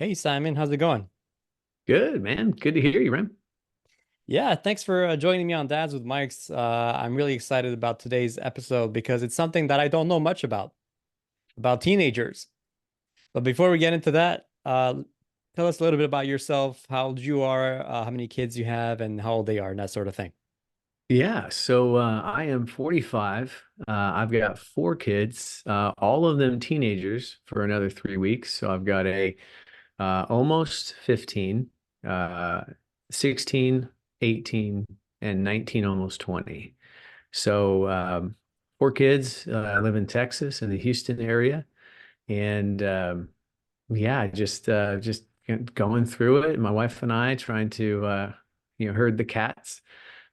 Hey Simon, how's it going? Good, man. Good to hear you, Rem. Yeah, thanks for joining me on Dads with Mike's. I'm really excited about today's episode because it's something that I don't know much about teenagers. But before we get into that, tell us a little bit about yourself, how old you are, how many kids you have, and how old they are, and that sort of thing. Yeah, so I am 45. I've got four kids, all of them teenagers for another 3 weeks. So I've got a almost 15, uh, 16, 18, and 19, almost 20. So four kids. I live in Texas in the Houston area, and yeah, just going through it. My wife and I trying to herd the cats.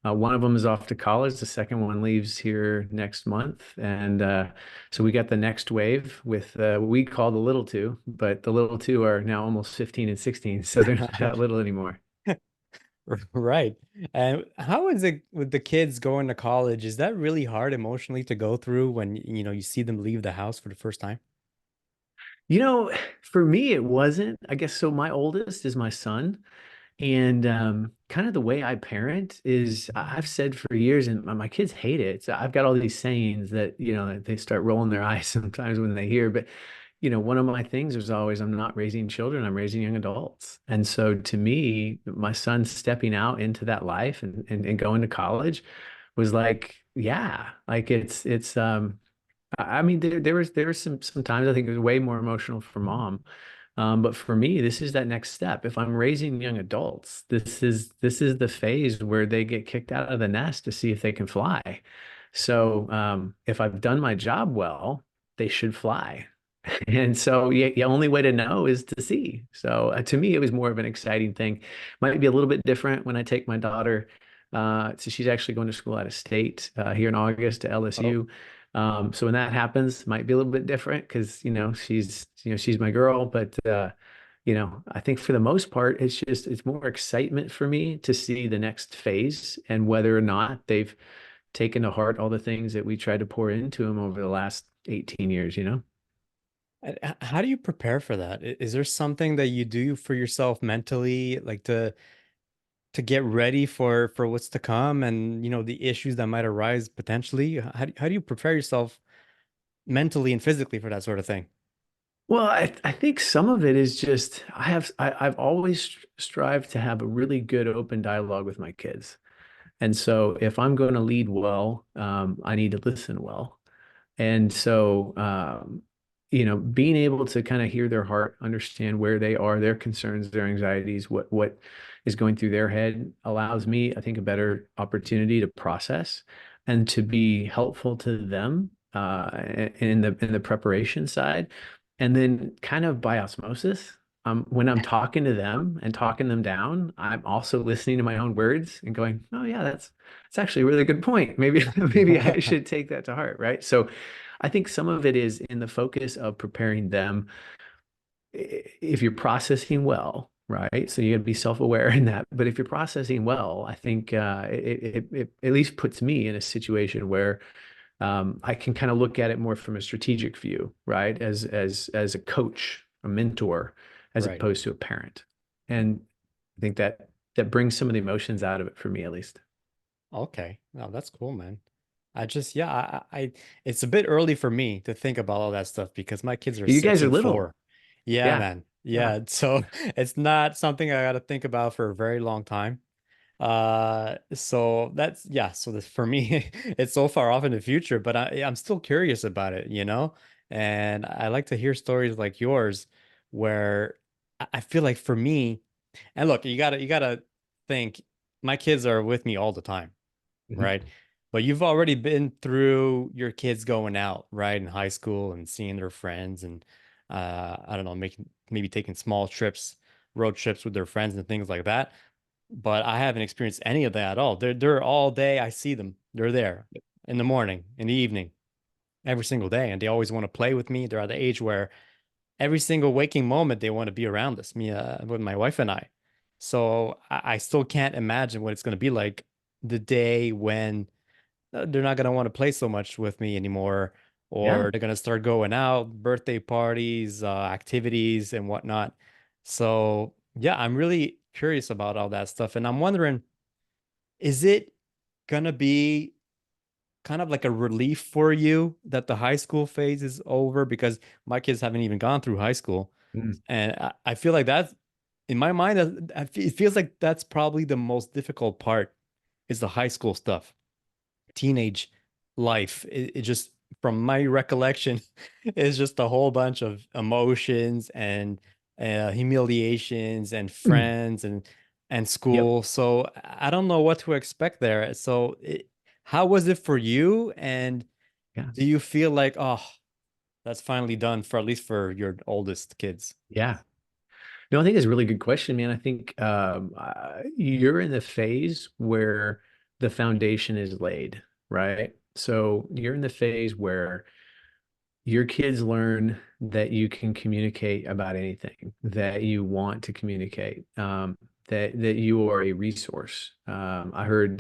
One of them is off to college. The second one leaves here next month. And so we got the next wave with what we call the little two, but the little two are now almost 15 and 16. So they're not that little anymore. Right. And how is it with the kids going to college? Is that really hard emotionally to go through when, you see them leave the house for the first time? You know, for me, it wasn't. I guess so. My oldest is my son. And kind of the way I parent is I've said for years, and my kids hate it. So I've got all these sayings that, that they start rolling their eyes sometimes when they hear. But, one of my things was always, I'm not raising children, I'm raising young adults. And so to me, my son stepping out into that life and going to college was like, yeah, like I mean, there was some times I think it was way more emotional for mom. But for me, this is that next step. If I'm raising young adults, this is the phase where they get kicked out of the nest to see if they can fly. So if I've done my job well, they should fly. And so the only way to know is to see. So to me, it was more of an exciting thing. Might be a little bit different when I take my daughter. So she's actually going to school out of state here in August to Oh, LSU. So when that happens, might be a little bit different because she's my girl. But I think for the most part, it's more excitement for me to see the next phase and whether or not they've taken to heart all the things that we tried to pour into them over the last 18 years. and how do you prepare for that? Is there something that you do for yourself mentally, like to get ready for what's to come and the issues that might arise potentially? How do you prepare yourself mentally and physically for that sort of thing? Well, I think some of it is just I've always strived to have a really good open dialogue with my kids. And so if I'm going to lead well, I need to listen well. And so being able to kind of hear their heart, understand where they are, their concerns, their anxieties, what is going through their head allows me, I think, a better opportunity to process and to be helpful to them in the preparation side. And then kind of by osmosis, when I'm talking to them and talking them down, I'm also listening to my own words and going, "Oh yeah, that's actually a really good point. Maybe maybe I should take that to heart, right?" So I think some of it is in the focus of preparing them. If you're processing well, right? So you got to be self-aware in that. But if you're processing well, I think it at least puts me in a situation where I can kind of look at it more from a strategic view, right? As a coach, a mentor, as Right. opposed to a parent. And I think that brings some of the emotions out of it for me, at least. Okay. Wow, that's cool, man. Yeah, it's a bit early for me to think about all that stuff because my kids are You six guys are and little. four. Yeah, Yeah. man. Yeah. Yeah. So it's not something I got to think about for a very long time. So that's yeah. So this for me, it's so far off in the future, but I'm still curious about it. And I like to hear stories like yours, where I feel like for me, and look, you gotta think my kids are with me all the time, Mhm. right? But you've already been through your kids going out, right, in high school and seeing their friends and I don't know, making maybe taking small trips, road trips with their friends and things like that. But I haven't experienced any of that at all. They're all day. I see them. They're there in the morning, in the evening, every single day, and they always want to play with me. They're at the age where every single waking moment they want to be around us, me with my wife and I. So I still can't imagine what it's going to be like the day when they're not going to want to play so much with me anymore, Yeah. or they're going to start going out, birthday parties, activities, and whatnot. So yeah, I'm really curious about all that stuff. And I'm wondering, is it gonna be kind of like a relief for you that the high school phase is over? Because my kids haven't even gone through high school. Mm. And I feel like that's in my mind, it feels like that's probably the most difficult part is the high school stuff, teenage life. It just, from my recollection, is just a whole bunch of emotions and humiliations and friends and Yep. school. So I don't know what to expect there. So how was it for you? And Yeah. do you feel like, oh, that's finally done for at least for your oldest kids? Yeah. No, I think it's a really good question, man. I think you're in the phase where the foundation is laid, right? So you're in the phase where your kids learn that you can communicate about anything that you want to communicate, that you are a resource. I heard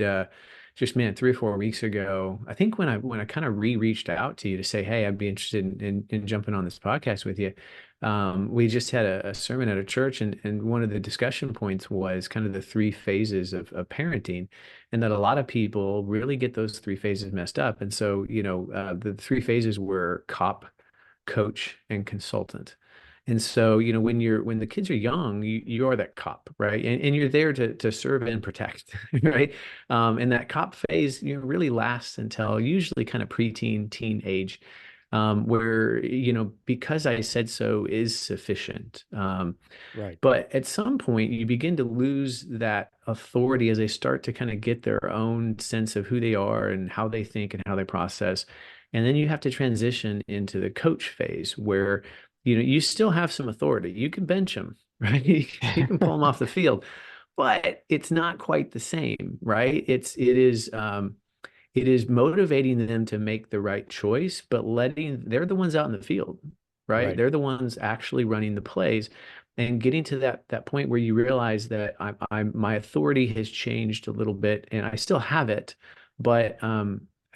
just man 3 or 4 weeks ago, I think when I kind of reached out to you to say, hey, I'd be interested in jumping on this podcast with you. We just had a sermon at a church, and one of the discussion points was kind of the 3 phases of parenting, and that a lot of people really get those 3 phases messed up. And so, the 3 phases were cop, coach, and consultant. And so, when the kids are young, you are that cop, right? And you're there to serve and protect, right? And that cop phase, really lasts until usually kind of preteen, teen age, where, because I said so is sufficient. Right. But at some point, you begin to lose that authority as they start to kind of get their own sense of who they are and how they think and how they process. And then you have to transition into the coach phase where, you still have some authority. You can bench them, right? You can pull them off the field, but it's not quite the same, right? It is motivating them to make the right choice, but they're the ones out in the field, right? Right. They're the ones actually running the plays, and getting to that point where you realize that my authority has changed a little bit, and I still have it, but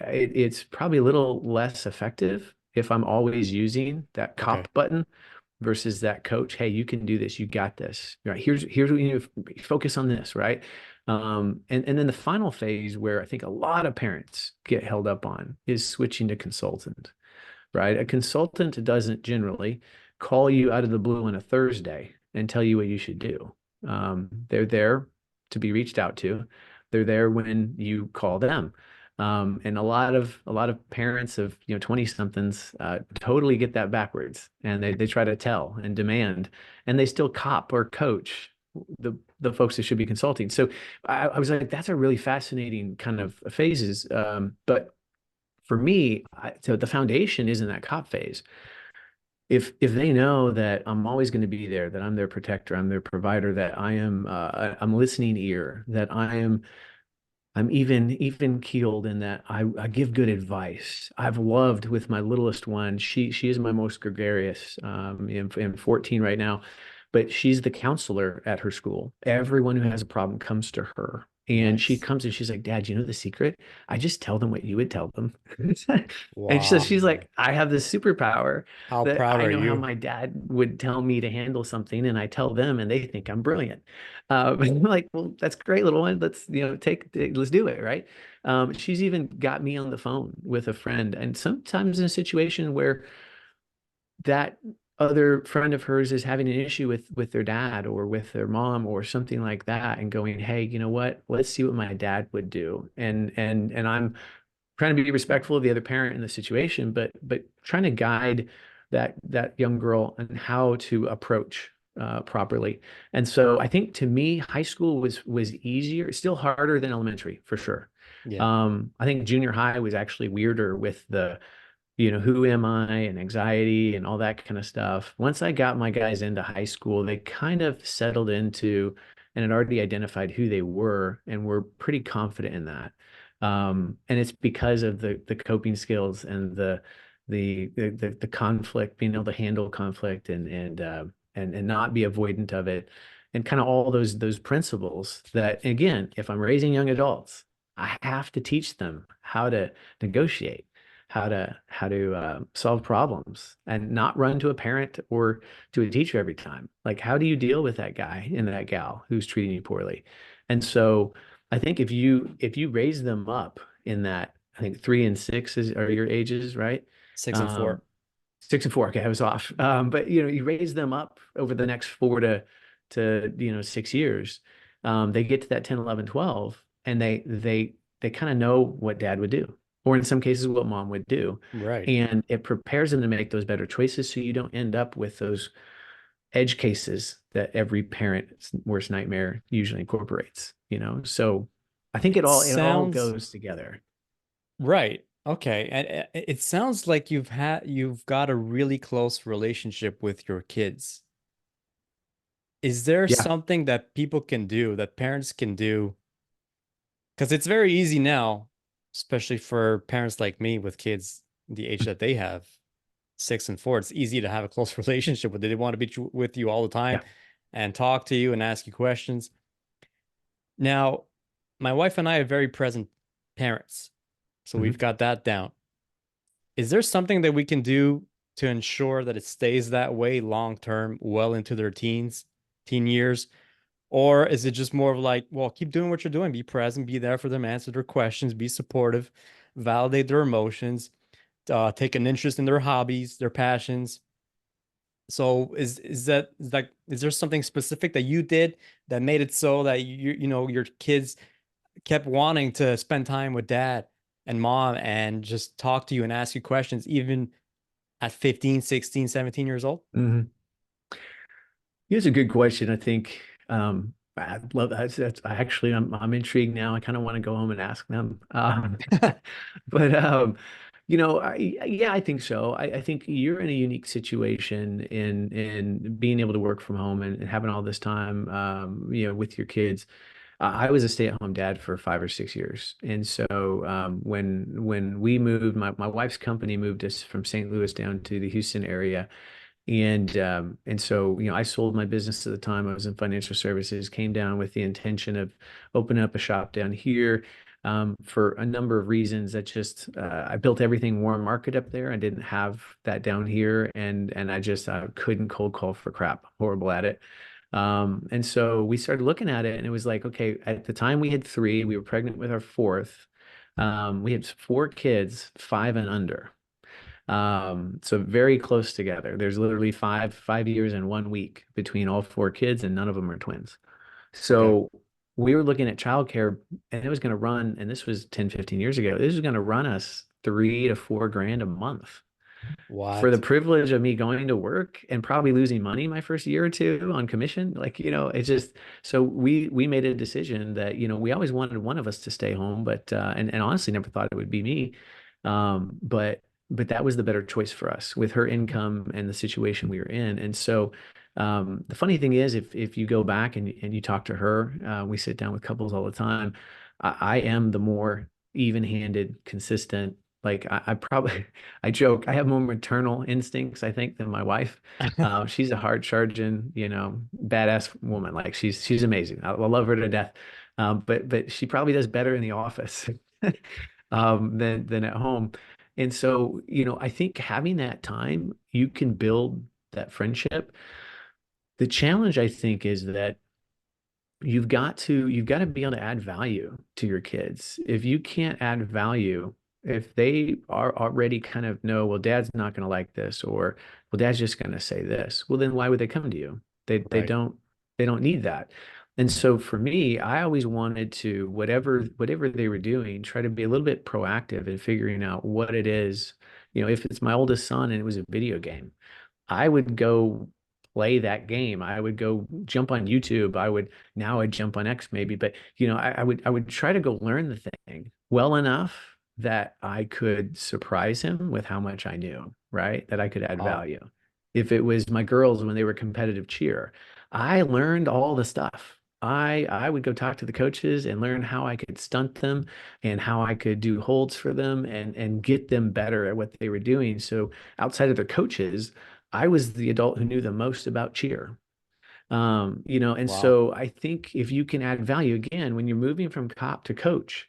it's probably a little less effective if I'm always using that Okay. cop button versus that coach. Hey, you can do this. You got this. Right. Here's what you need to focus on this, right? And then the final phase where I think a lot of parents get held up on is switching to consultant, right? A consultant doesn't generally call you out of the blue on a Thursday and tell you what you should do. They're there to be reached out to. They're there when you call them. And a lot of parents of 20 somethings totally get that backwards, and they try to tell and demand, and they still cop or coach the folks that should be consulting. So I was like, that's a really fascinating kind of phases. But for me, so the foundation is in that cop phase. If they know that I'm always going to be there, that I'm their protector, I'm their provider, that I'm listening ear, that I'm even keeled in that I give good advice. I've loved with my littlest one. She is my most gregarious, in 14 right now, but she's the counselor at her school. Everyone who has a problem comes to her. And she Nice. comes and she's like, Dad, you know the secret? I just tell them what you would tell them. And so she's Wow. like, I have this superpower How that proud I are know how you? my dad would tell me to handle something, and I tell them, and they think I'm brilliant. I'm like, well, that's great, little one. Let's, let's do it, right? She's even got me on the phone with a friend, and sometimes in a situation where that other friend of hers is having an issue with their dad or with their mom or something like that, and going, hey, you know what? Let's see what my dad would do. And I'm trying to be respectful of the other parent in the situation, but trying to guide that young girl on how to approach properly. And so I think to me, high school was easier. It's still harder than elementary for sure. Yeah. I think junior high was actually weirder with the who am I and anxiety and all that kind of stuff. Once I got my guys into high school, they kind of settled into and had already identified who they were and were pretty confident in that. And it's because of the coping skills and the conflict, being able to handle conflict and not be avoidant of it, and kind of all those principles that, again, if I'm raising young adults, I have to teach them how to negotiate, how to solve problems and not run to a parent or to a teacher every time. Like, how do you deal with that guy and that gal who's treating you poorly? And so I think if you raise them up in that, I think 3 and 6 are your ages, right? 6 and 4. Um, 6 and 4. Okay, I was off. But you raise them up over the next 4 to 6 years. They get to that 10, 11, 12, and they kind of know what dad would do, or in some cases, what mom would do. Right. And it prepares them to make those better choices so you don't end up with those edge cases that every parent's worst nightmare usually incorporates. So I think it It all sounds goes together. right. Okay. And it sounds like you've got a really close relationship with your kids. Is there Yeah. something that people can do, that parents can do? Because it's very easy now, especially for parents like me with kids the age that they have, 6 and 4. It's easy to have a close relationship with it. They want to be with you all the time Yeah. and talk to you and ask you questions. Now, my wife and I are very present parents, so we've Mhm. got that down. Is there something that we can do to ensure that it stays that way long term, well into their teen years? Or is it just more of like, well, keep doing what you're doing, be present, be there for them, answer their questions, be supportive, validate their emotions, take an interest in their hobbies, their passions. So is there something specific that you did that made it so that your kids kept wanting to spend time with dad and mom and just talk to you and ask you questions even at 15, 16, 17 years old? Mhm. Here's a good question. I think I love that. I'm intrigued now. I kind of want to go home and ask them. But yeah, I think so. I think you're in a unique situation in being able to work from home and having all this time with your kids. I was a stay-at-home dad for 5 or 6 years. And so when we moved, my wife's company moved us from St. Louis down to the Houston area. And so, I sold my business at the time. I was in financial services, came down with the intention of opening up a shop down here for a number of reasons. That just I built everything warm market up there. I didn't have that down here, and I couldn't cold call for crap. Horrible at it. And so we started looking at it, and it was like, okay, at the time we had three. We were pregnant with our fourth. We had 4 kids, 5 and under. So very close together. There's literally five years and 1 week between all 4 kids, and none of them are twins. Okay. So we were looking at childcare, and it was going to run, and this was 10, 15 years ago. This was going to run us 3 to 4 grand a month for the What? privilege of me going to work and probably losing money my first year or two on commission. Like, it's just, so we made a decision that, we always wanted one of us to stay home, but and honestly never thought it would be me. But that was the better choice for us with her income and the situation we were in. And so the funny thing is, if you go back and you talk to her, we sit down with couples all the time. I am the more even-handed, consistent. Like I probably I joke, I have more maternal instincts, I think, than my wife. She's a hard charging, badass woman. Like she's amazing. I love her to death. But she probably does better in the office than at home. And so, I think having that time, you can build that friendship. The challenge, I think, is that you've got to be able to add value to your kids. If you can't add value, if they are already kind of know, well, dad's not going to like this, or well, dad's just going to say this, well, then why would they come to you? They Right. don't need that. And so for me, I always wanted to, whatever they were doing, try to be a little bit proactive in figuring out what it is. If it's my oldest son and it was a video game, I would go play that game. I would go jump on YouTube. Now I'd jump on X maybe, but I would try to go learn the thing well enough that I could surprise him with how much I knew, right? That I could add Wow. value. If it was my girls when they were competitive cheer, I learned all the stuff. I would go talk to the coaches and learn how I could stunt them and how I could do holds for them and get them better at what they were doing. So outside of their coaches, I was the adult who knew the most about cheer. And Wow. so I think if you can add value again, when you're moving from cop to coach,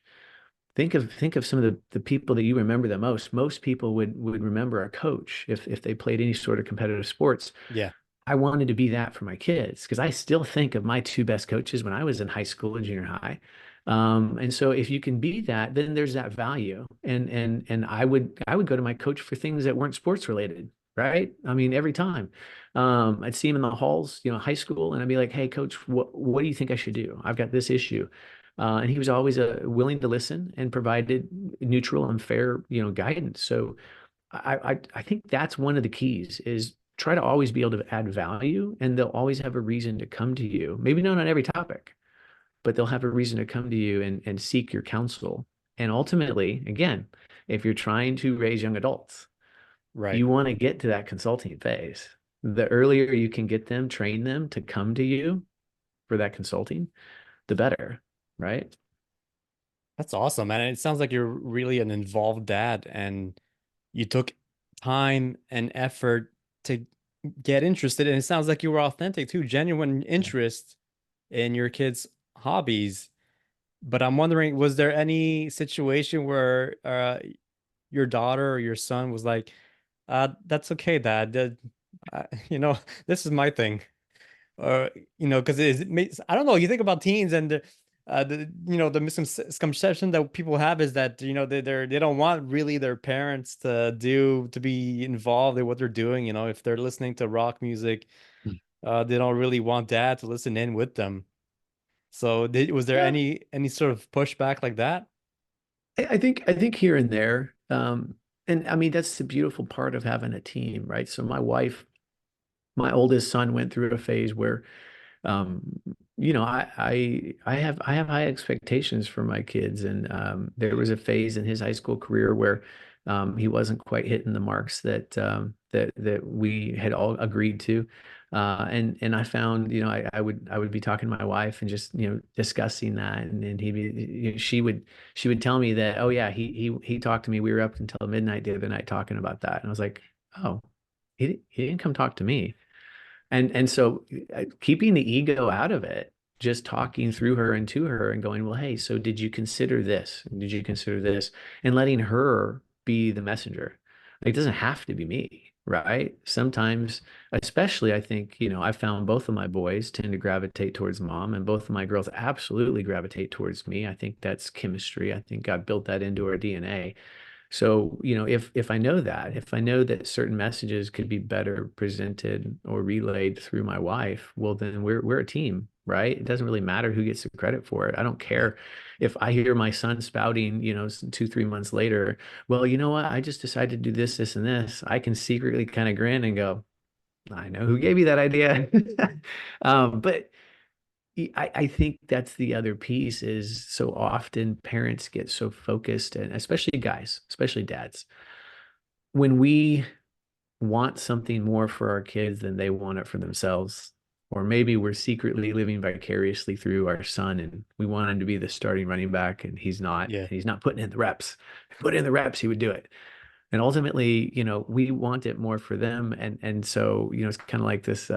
think of some of the people that you remember the most. Most people would remember a coach if they played any sort of competitive sports. Yeah. I wanted to be that for my kids because I still think of my two best coaches when I was in high school and junior high. And so if you can be that, then there's that value. And I would go to my coach for things that weren't sports related, right? I mean, every time. I'd see him in the halls, high school, and I'd be like, "Hey, coach, what do you think I should do? I've got this issue." And he was always willing to listen and provided neutral and fair, guidance. So I think that's one of the keys is try to always be able to add value, and they'll always have a reason to come to you. Maybe not on every topic, but they'll have a reason to come to you and seek your counsel. And ultimately, again, if you're trying to raise young adults, Right. you want to get to that consulting phase. The earlier you can get them, train them to come to you for that consulting, the better, right? That's awesome, man. It sounds like you're really an involved dad and you took time and effort to get interested. And it sounds like you were authentic too, genuine interest in your kids' hobbies. But I'm wondering, was there any situation where your daughter or your son was like, that's okay, Dad. You know, this is my thing. Or, because I don't know, you think about teens and the misconception that people have is that, they don't want really their parents to be involved in what they're doing. If they're listening to rock music, they don't really want dad to listen in with them. So was there Yeah, any sort of pushback like that? I think here and there. And I mean, that's the beautiful part of having a team, right? So my oldest son went through a phase where um, I have high expectations for my kids, and there was a phase in his high school career where he wasn't quite hitting the marks that we had all agreed to, and I found I would be talking to my wife and just discussing that, and he'd be she would tell me that, oh yeah, he talked to me, we were up until midnight the other night talking about that, and I was like, oh, he didn't come talk to me. And so keeping the ego out of it, just talking through her and to her and going, well, hey, so did you consider this? Did you consider this? And letting her be the messenger. Like, it doesn't have to be me, right? Sometimes, especially, I think, I found both of my boys tend to gravitate towards mom, and both of my girls absolutely gravitate towards me. I think that's chemistry. I think God built that into our DNA. So, if I know that, if I know that certain messages could be better presented or relayed through my wife, well, then we're a team, right? It doesn't really matter who gets the credit for it. I don't care if I hear my son spouting, 2, 3 months later, well, you know what? I just decided to do this, this, and this. I can secretly kind of grin and go, I know who gave you that idea. But I think that's the other piece is so often parents get so focused, and especially guys, especially dads, when we want something more for our kids than they want it for themselves, or maybe we're secretly living vicariously through our son and we want him to be the starting running back and Yeah. he's not putting in the reps. Put in the reps, he would do it. And ultimately, we want it more for them, and so it's kind of like this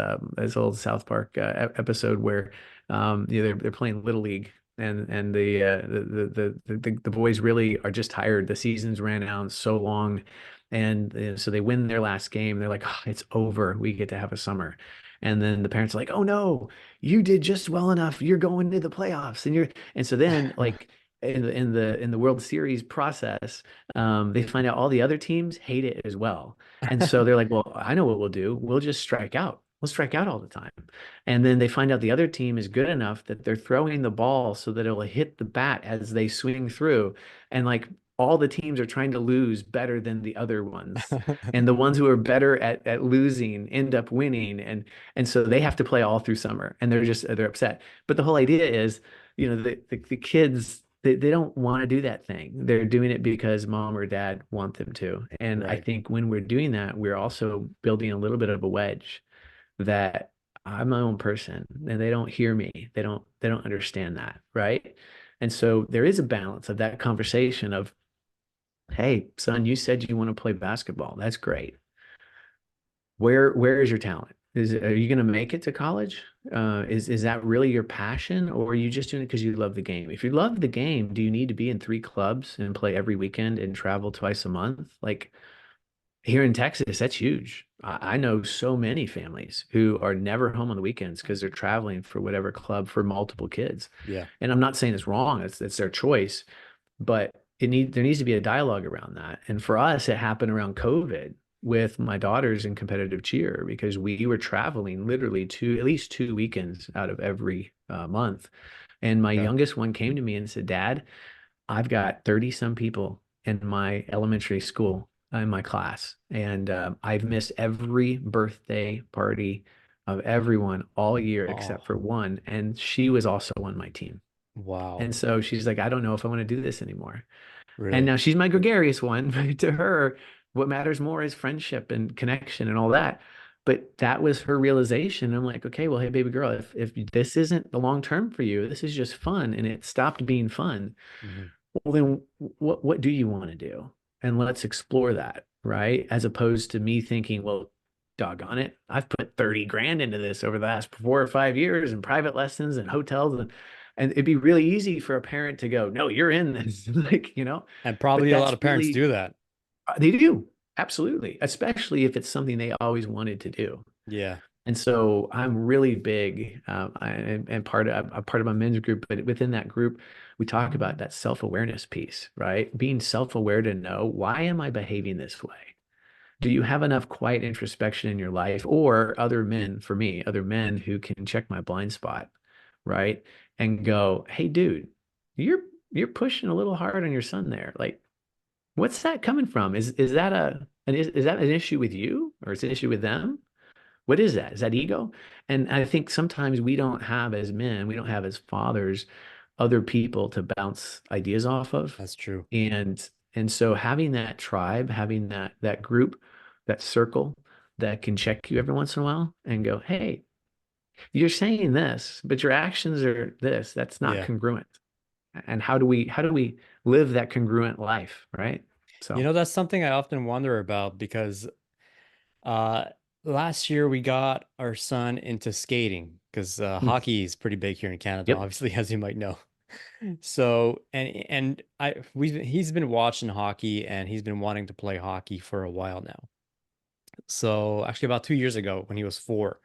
old South Park episode where they're playing Little League, and the boys really are just tired. The seasons ran out so long, and so they win their last game. They're like, oh, it's over. We get to have a summer. And then the parents are like, oh no, you did just well enough. You're going to the playoffs, and so then like in the World Series process, they find out all the other teams hate it as well. And so they're like, well, I know what we'll do. We'll just strike out. We'll strike out all the time. And then they find out the other team is good enough that they're throwing the ball so that it'll hit the bat as they swing through. And like all the teams are trying to lose better than the other ones. And the ones who are better at losing end up winning. And so they have to play all through summer and they're upset. But the whole idea is, the kids they don't want to do that thing. They're doing it because mom or dad want them to. And I Right. think when we're doing that, we're also building a little bit of a wedge that I'm my own person and they don't hear me. They don't understand that, right? And so there is a balance of that conversation of, hey, son, you said you want to play basketball. That's great. Where is your talent? Are you going to make it to college? Is that really your passion, or are you just doing it because you love the game? If you love the game, do you need to be in three clubs and play every weekend and travel twice a month? Like here in Texas, that's huge. I know so many families who are never home on the weekends because they're traveling for whatever club for multiple kids. Yeah. And I'm not saying it's wrong; it's their choice, but there needs to be a dialogue around that. And for us, it happened around COVID with my daughters in competitive cheer because we were traveling literally at least 2 weekends out of every month. And my Okay. youngest one came to me and said, Dad, I've got 30 some people in my elementary school in my class, and I've missed every birthday party of everyone all year except Oh, for one. And she was also on my team. wow. And so she's like, I don't know if I want to do this anymore. And Really? now she's my gregarious one, but to her, what matters more is friendship and connection and all that. But that was her realization. I'm like, okay, well, hey, baby girl, if this isn't the long term for you, this is just fun, and it stopped being fun. Hmm. Well, then what do you want to do? And let's explore that, right? As opposed to me thinking, well, doggone it, I've put 30 grand into this over the last 4 or 5 years in private lessons and hotels, and it'd be really easy for a parent to go, no, you're in this, like, And but probably a lot that's of parents really, do that. they do. Absolutely. Especially if it's something they always wanted to do. Yeah. And so I'm really big, and I'm part of my men's group, but within that group, we talk about that self-awareness piece, right? Being self-aware to know, why am I behaving this way? Do you have enough quiet introspection in your life, or other men, for me, other men who can check my blind spot, right? And go, hey, dude, you're you're pushing a little hard on your son there. Like, what's that coming from? Is that is that an issue with you, or is it an issue with them? What is that? Is that ego? And I think sometimes we don't have, as men, we don't have as fathers, other people to bounce ideas off of. That's true. And so having that tribe, having that group, that circle that can check you every once in a while and go, hey, you're saying this, but your actions are this. That's not Yeah. congruent. And how do we live that congruent life, right? You So, know, that's something I often wonder about because uh last year we got our son into skating because mm, hockey is pretty big here in Canada, yep. obviously, as you might know. So, and he's been watching hockey and he's been wanting to play hockey for a while now. So, actually about 2 years ago when he was 4,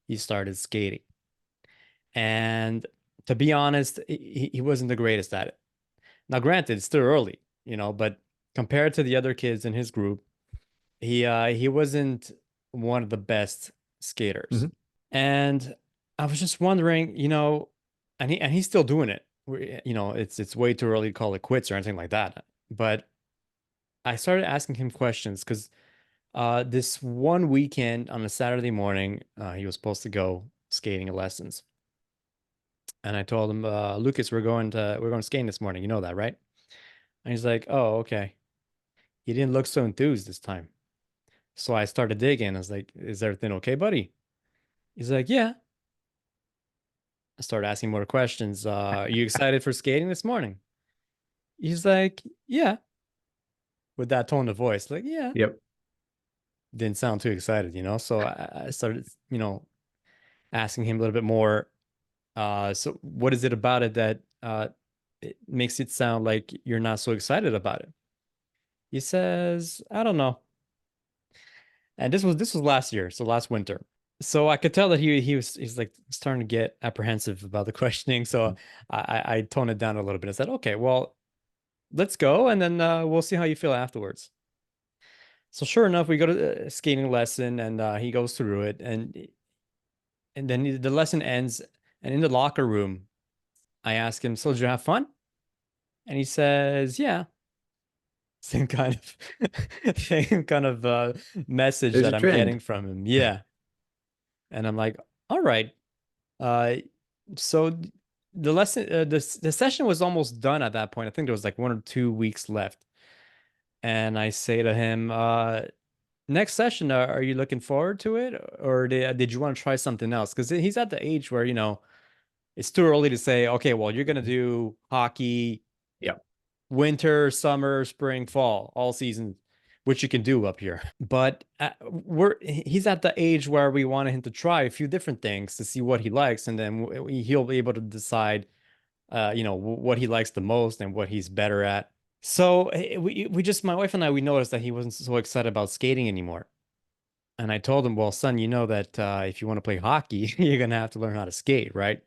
he started skating. And to be honest, he wasn't the greatest at it. Now, granted, it's still early, but compared to the other kids in his group, he wasn't one of the best skaters. Mhm. And I was just wondering, and he's still doing it. It's way too early to call it quits or anything like that. But I started asking him questions because this one weekend on a Saturday morning, he was supposed to go skating lessons. And I told him, Lucas, we're going skating this morning. You know that, right? And he's like, oh, okay. He didn't look so enthused this time. So I started digging. I was like, is everything okay, buddy? He's like, yeah. I started asking more questions. Are you excited for skating this morning? He's like, yeah, with that tone of voice, like, yeah. Yep. Didn't sound too excited, So I started, asking him a little bit more. So what is it about it that it makes it sound like you're not so excited about it? He says, I don't know. And this was last year, so last winter. So I could tell that he's like starting to get apprehensive about the questioning. So I toned it down a little bit. I said, okay, well, let's go, and then we'll see how you feel afterwards. So sure enough, we go to a skating lesson, and he goes through it, and then the lesson ends, and in the locker room, I ask him, "So did you have fun?" And he says, "Yeah." Same kind of same kind of message There's that a I'm trend. getting from him. Yeah. And I'm like, all right. Uh, so the session was almost done at that point. I think there was like 1 or 2 weeks left. And I say to him, next session, are you looking forward to it? Or did you want to try something else? Because he's at the age where, it's too early to say, okay, well, you're going to do hockey Yep. winter, summer, spring, fall, all seasons. which you can do up here. But he's at the age where we wanted him to try a few different things to see what he likes, and then he'll be able to decide, what he likes the most and what he's better at. So we just my wife and I we noticed that he wasn't so excited about skating anymore. And I told him, well, son, you know that if you want to play hockey, you're gonna have to learn how to skate, right?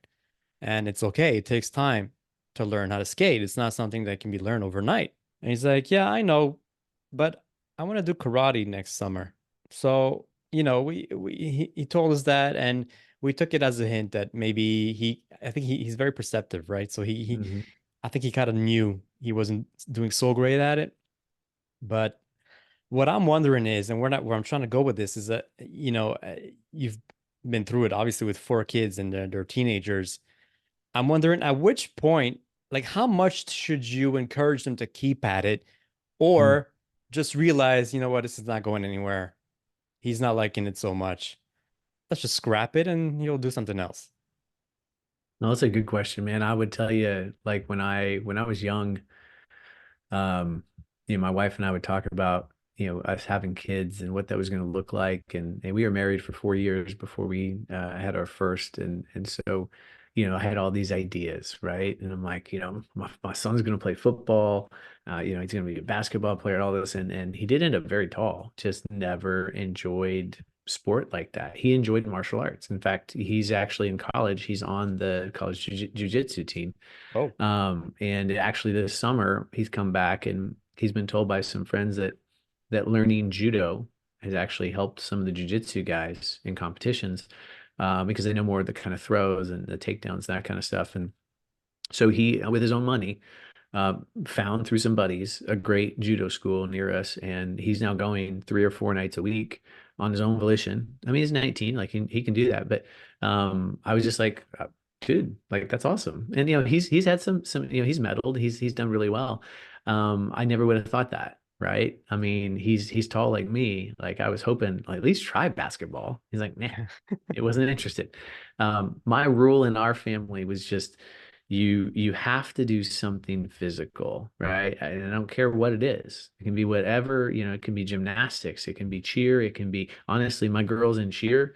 And it's okay. It takes time to learn how to skate. It's not something that can be learned overnight. And he's like, yeah, I know, but I want to do karate next summer. So, he told us that, and we took it as a hint that maybe I think he's very perceptive, right? So Mhm. I think he kind of knew he wasn't doing so great at it. But what I'm wondering is, and where I'm trying to go with this is that, you've been through it obviously with four kids and they're teenagers. I'm wondering at which point, like, how much should you encourage them to keep at it, Mm. or just realize, you know what, this is not going anywhere. He's not liking it so much. Let's just scrap it and he'll do something else. No, that's a good question, man. I would tell you, like when I was young, um, my wife and I would talk about, us having kids and what that was going to look like. And we were married for 4 years before we had our first. And so, I had all these ideas, right? And I'm like, my son's going to play football. He's going to be a basketball player and all this. And he did end up very tall, just never enjoyed sport like that. He enjoyed martial arts. In fact, he's actually in college. He's on the college jiu-jitsu team. Oh, And actually this summer he's come back and he's been told by some friends that learning judo has actually helped some of the jujitsu guys in competitions because they know more of the kind of throws and the takedowns, that kind of stuff. And so he, with his own money, found through some buddies a great judo school near us, and he's now going 3 or 4 nights a week on his own volition. I mean, he's 19, like he can do that. But I was just like, dude, like that's awesome. And he's had some he's medaled, he's done really well. I never would have thought that. Right. I mean, he's tall like me. Like I was hoping like, at least try basketball. He's like, nah, it wasn't interested. My rule in our family was just you have to do something physical, right? And I don't care what it is. It can be whatever, it can be gymnastics, it can be cheer, it can be honestly, my girls in cheer,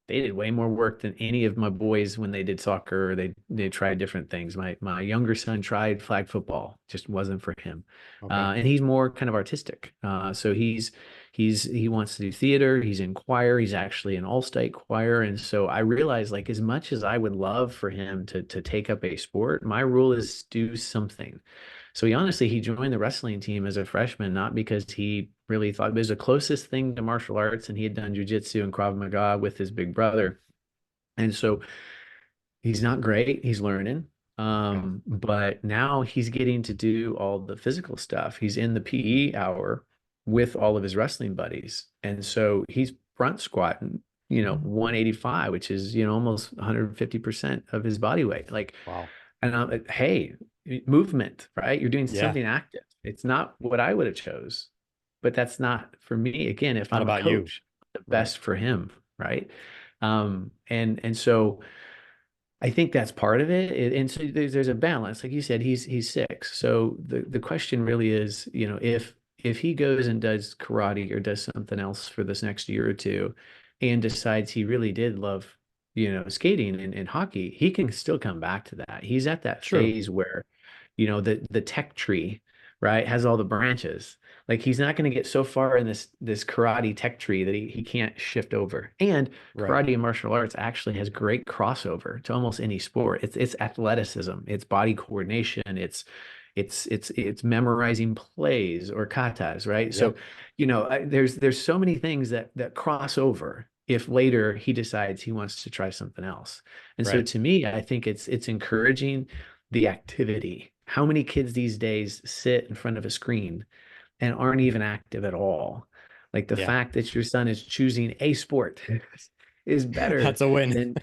they did way more work than any of my boys when they did soccer or they tried different things. My younger son tried flag football, just wasn't for him. okay. And he's more kind of artistic. So he wants to do theater, he's in choir, he's actually an all-state choir. And so I realized like as much as I would love for him to take up a sport, my rule is do something. So he joined the wrestling team as a freshman, not because he really thought it was the closest thing to martial arts, and he had done jujitsu and Krav Maga with his big brother. And so he's not great. He's learning. Okay. But now he's getting to do all the physical stuff. He's in the PE hour with all of his wrestling buddies. And so he's front squatting, 185, which is, almost 150% of his body weight. Like, Wow. and I'm like, hey, movement, right? You're doing Yeah. something active. It's not what I would have chose, but that's not for me. Again, if Not I'm a about you. coach, the Right. best for him, right? And so I think that's part of it. And so there's a balance. Like you said, he's 6. So the question really is, if he goes and does karate or does something else for this next year or two and decides he really did love, skating and hockey, he can still come back to that. He's at that True. phase where, the tech tree, right, has all the branches. Like he's not going to get so far in this karate tech tree that he can't shift over. And Right. karate and martial arts actually has great crossover to almost any sport. It's athleticism, it's body coordination, it's memorizing plays or katas, right? Yeah. So, there's so many things that cross over if later he decides he wants to try something else. And so Right. to me, I think it's encouraging the activity. How many kids these days sit in front of a screen and aren't even active at all? Like the Yeah. fact that your son is choosing a sport is better That's a win. than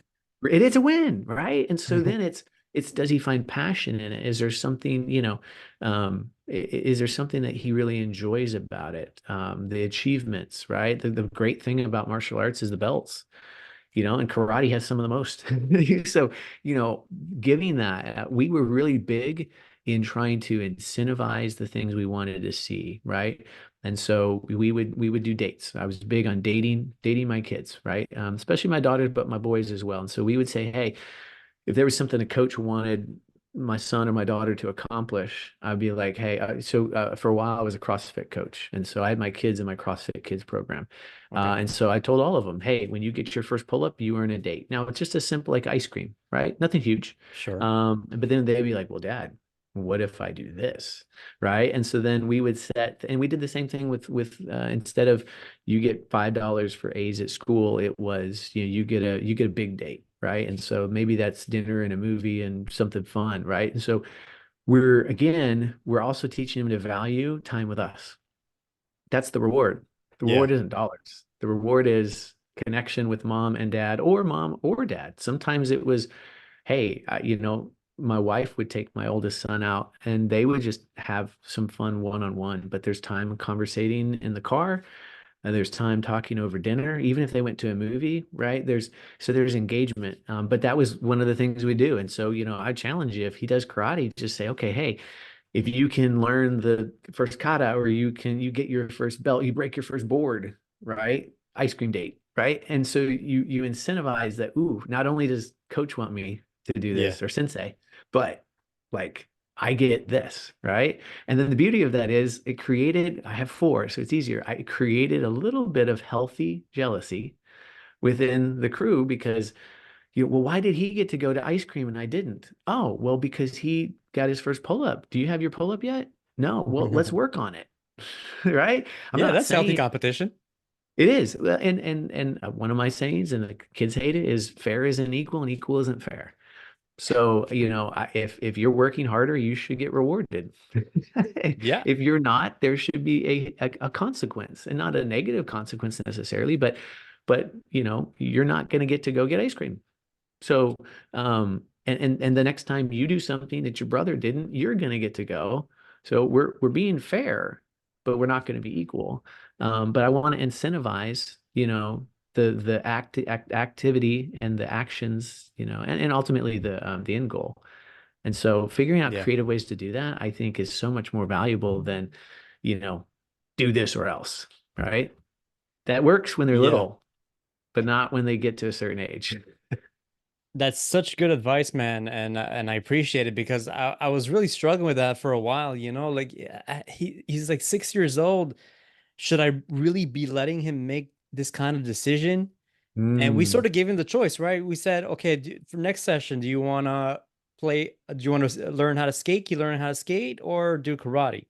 it is a win, right? And so then it's does he find passion in it? Is there something, is there something that he really enjoys about it? The achievements, right? The great thing about martial arts is the belts, and karate has some of the most. So, giving that, we were really big in trying to incentivize the things we wanted to see, right? And so we would do dates. I was big on dating my kids, right? Especially my daughters, but my boys as well. And so we would say, hey, if there was something a coach wanted my son or my daughter to accomplish, I'd be like, hey, for a while I was a CrossFit coach. And so I had my kids in my CrossFit Kids program. Okay. And so I told all of them, hey, when you get your first pull up, you earn a date. Now it's just a simple like ice cream, right? Nothing huge. Sure. But then they'd be like, well, Dad, what if I do this? Right. And so then we would set, and we did the same thing with instead of you get $5 for A's at school, it was, you get a big date, right? And so maybe that's dinner and a movie and something fun, right? And so we're also teaching them to value time with us. That's the reward. The Yeah. reward isn't dollars. The reward is connection with mom and dad, or mom or dad. Sometimes it was, hey, my wife would take my oldest son out and they would just have some fun one-on-one, but there's time conversating in the car, and there's time talking over dinner, even if they went to a movie, right? There's engagement. But that was one of the things we do. And so, I challenge you, if he does karate, just say, okay, hey, if you can learn the first kata, or you get your first belt, you break your first board, right? Ice cream date, right? And so you incentivize that. Ooh, not only does coach want me to do Yeah. this, or sensei, but like I get this, right? And then the beauty of that is I have four, so it's easier. I created a little bit of healthy jealousy within the crew, because well, why did he get to go to ice cream and I didn't? Oh, well, because he got his first pull up. Do you have your pull up yet? No. Well, let's work on it. Right? I'm Yeah, not that's healthy saying competition. it is. Well, and one of my sayings, and the kids hate it, is fair isn't equal and equal isn't fair. So, if you're working harder, you should get rewarded. Yeah. If you're not, there should be a consequence, and not a negative consequence necessarily, but you're not going to get to go get ice cream. So, and the next time you do something that your brother didn't, you're going to get to go. So we're being fair, but we're not going to be equal. But I want to incentivize, activity and the actions, and ultimately the end goal. And so figuring out Yeah. creative ways to do that, I think, is so much more valuable than, you know, do this or else, right? That works when they're Yeah. little, but not when they get to a certain age. That's such good advice, man, and I appreciate it because I was really struggling with that for a while, like he's like 6 years old. Should I really be letting him make this kind of decision? And we Mm, sort of gave him the choice, right? We said, okay, for next session, do you want to learn how to skate? Can you learn how to skate or do karate?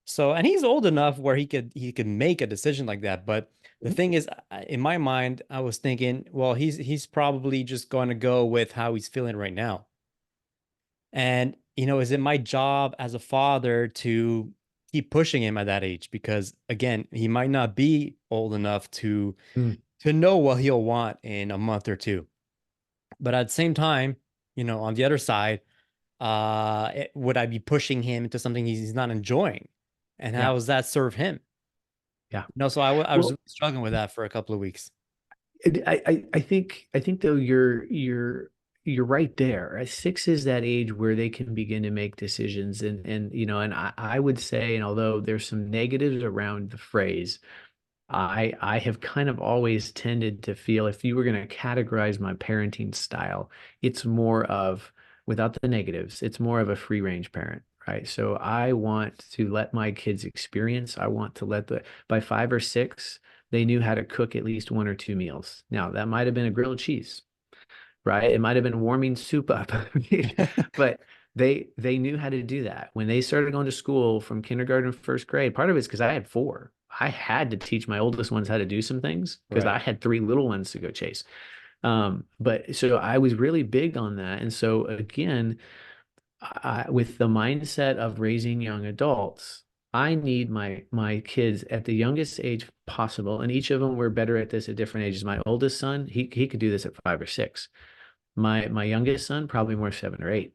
So, and he's old enough where he could make a decision like that. But the thing is, in my mind, I was thinking, well, he's probably just going to go with how he's feeling right now. And, is it my job as a father to keep pushing him at that age? Because again, he might not be old enough mm, to know what he'll want in a month or two. But at the same time, on the other side, would I be pushing him into something he's not enjoying? And yeah, how does that serve him? yeah. So I was Well, really struggling with that for a couple of weeks. I think though you're right there. Six is that age where they can begin to make decisions, and I would say, and although there's some negatives around the phrase, I have kind of always tended to feel, if you were going to categorize my parenting style, it's more of, without the negatives, it's more of a free range parent, right? So I want to let my kids experience. I want to by 5 or 6, they knew how to cook at least one or two meals. Now, that might have been a grilled cheese, right? It might have been warming soup up, but they knew how to do that. When they started going to school from kindergarten, first grade, part of it's because I had four. I had to teach my oldest ones how to do some things because Right. I had three little ones to go chase. But so I was really big on that. And so again, with the mindset of raising young adults, I need my kids at the youngest age possible, and each of them were better at this at different ages. My oldest son, he could do this at 5 or 6. My youngest son, probably more 7 or 8.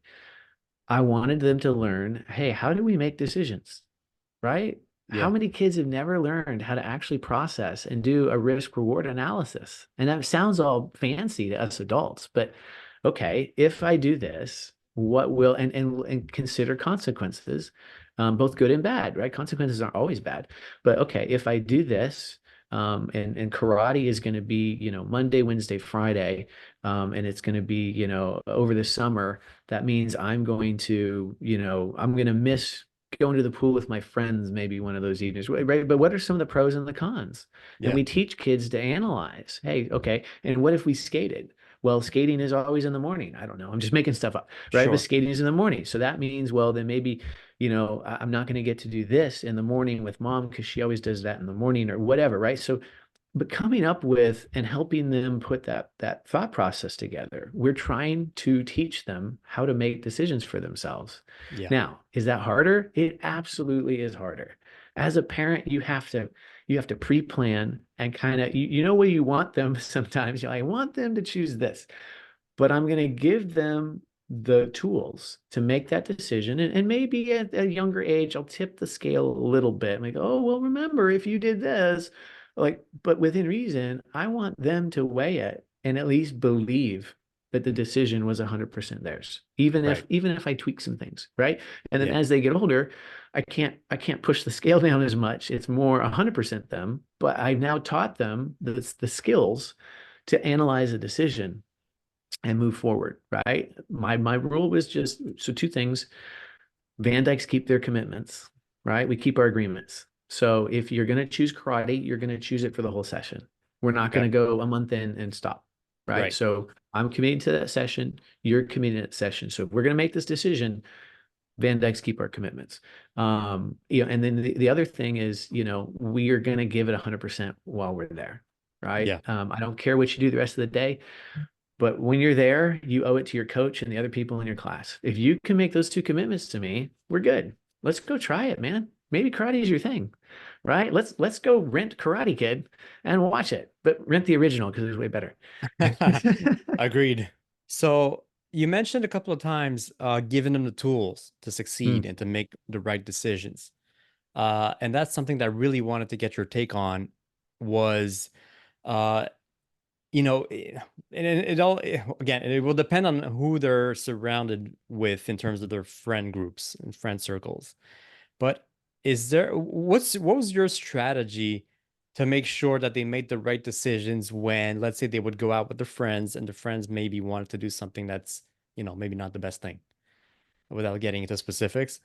I wanted them to learn, hey, how do we make decisions? Right? How Yeah. many kids have never learned how to actually process and do a risk reward analysis? And that sounds all fancy to us adults, but okay, if I do this, what will and consider consequences, both good and bad, right? Consequences aren't always bad, but okay, if I do this, and karate is going to be, Monday, Wednesday, Friday, and it's going to be, over the summer. That means I'm going to miss going to the pool with my friends maybe one of those evenings, right? But what are some of the pros and the cons? And Yeah. we teach kids to analyze. Hey, okay, and what if we skated? Well, skating is always in the morning. I don't know. I'm just making stuff up, right? But Sure. skating is in the morning. So that means, well, then maybe, I'm not going to get to do this in the morning with mom because she always does that in the morning or whatever, right? So, but coming up with and helping them put that thought process together, we're trying to teach them how to make decisions for themselves. Yeah. Now, is that harder? It absolutely is harder. As a parent, you have to pre-plan and kind of you know where you want them sometimes. I want them to choose this, but I'm going to give them the tools to make that decision. And maybe at a younger age, I'll tip the scale a little bit. I'm like, oh, well, remember, if you did this, but within reason, I want them to weigh it and at least believe that the decision was 100% theirs, even if Right. even if I tweak some things, right? And then Yeah. as they get older, I can't push the scale down as much. It's more 100% them, but I've now taught them the skills to analyze a decision and move forward, right? My rule was just so two things. Van Dykes keep their commitments, right? We keep our agreements. So if you're going to choose karate, you're going to choose it for the whole session. We're not going Okay. to go a month in and stop, right? Right. So I'm committing to that session. You're committing to that session. So if we're going to make this decision, Van Dykes keep our commitments. And then the other thing is, we are going to give it 100% while we're there, right? Yeah. I don't care what you do the rest of the day. But when you're there, you owe it to your coach and the other people in your class. If you can make those two commitments to me, we're good. Let's go try it, man. Maybe karate is your thing, right? Let's go rent Karate Kid and watch it, but rent the original because it's way better. Agreed. So you mentioned a couple of times giving them the tools to succeed Mm, and to make the right decisions. And that's something that I really wanted to get your take on was uh, and it all again, it will depend on who they're surrounded with in terms of their friend groups and friend circles. But what was your strategy to make sure that they made the right decisions when, let's say, they would go out with their friends and the friends maybe wanted to do something that's, maybe not the best thing, without getting into specifics?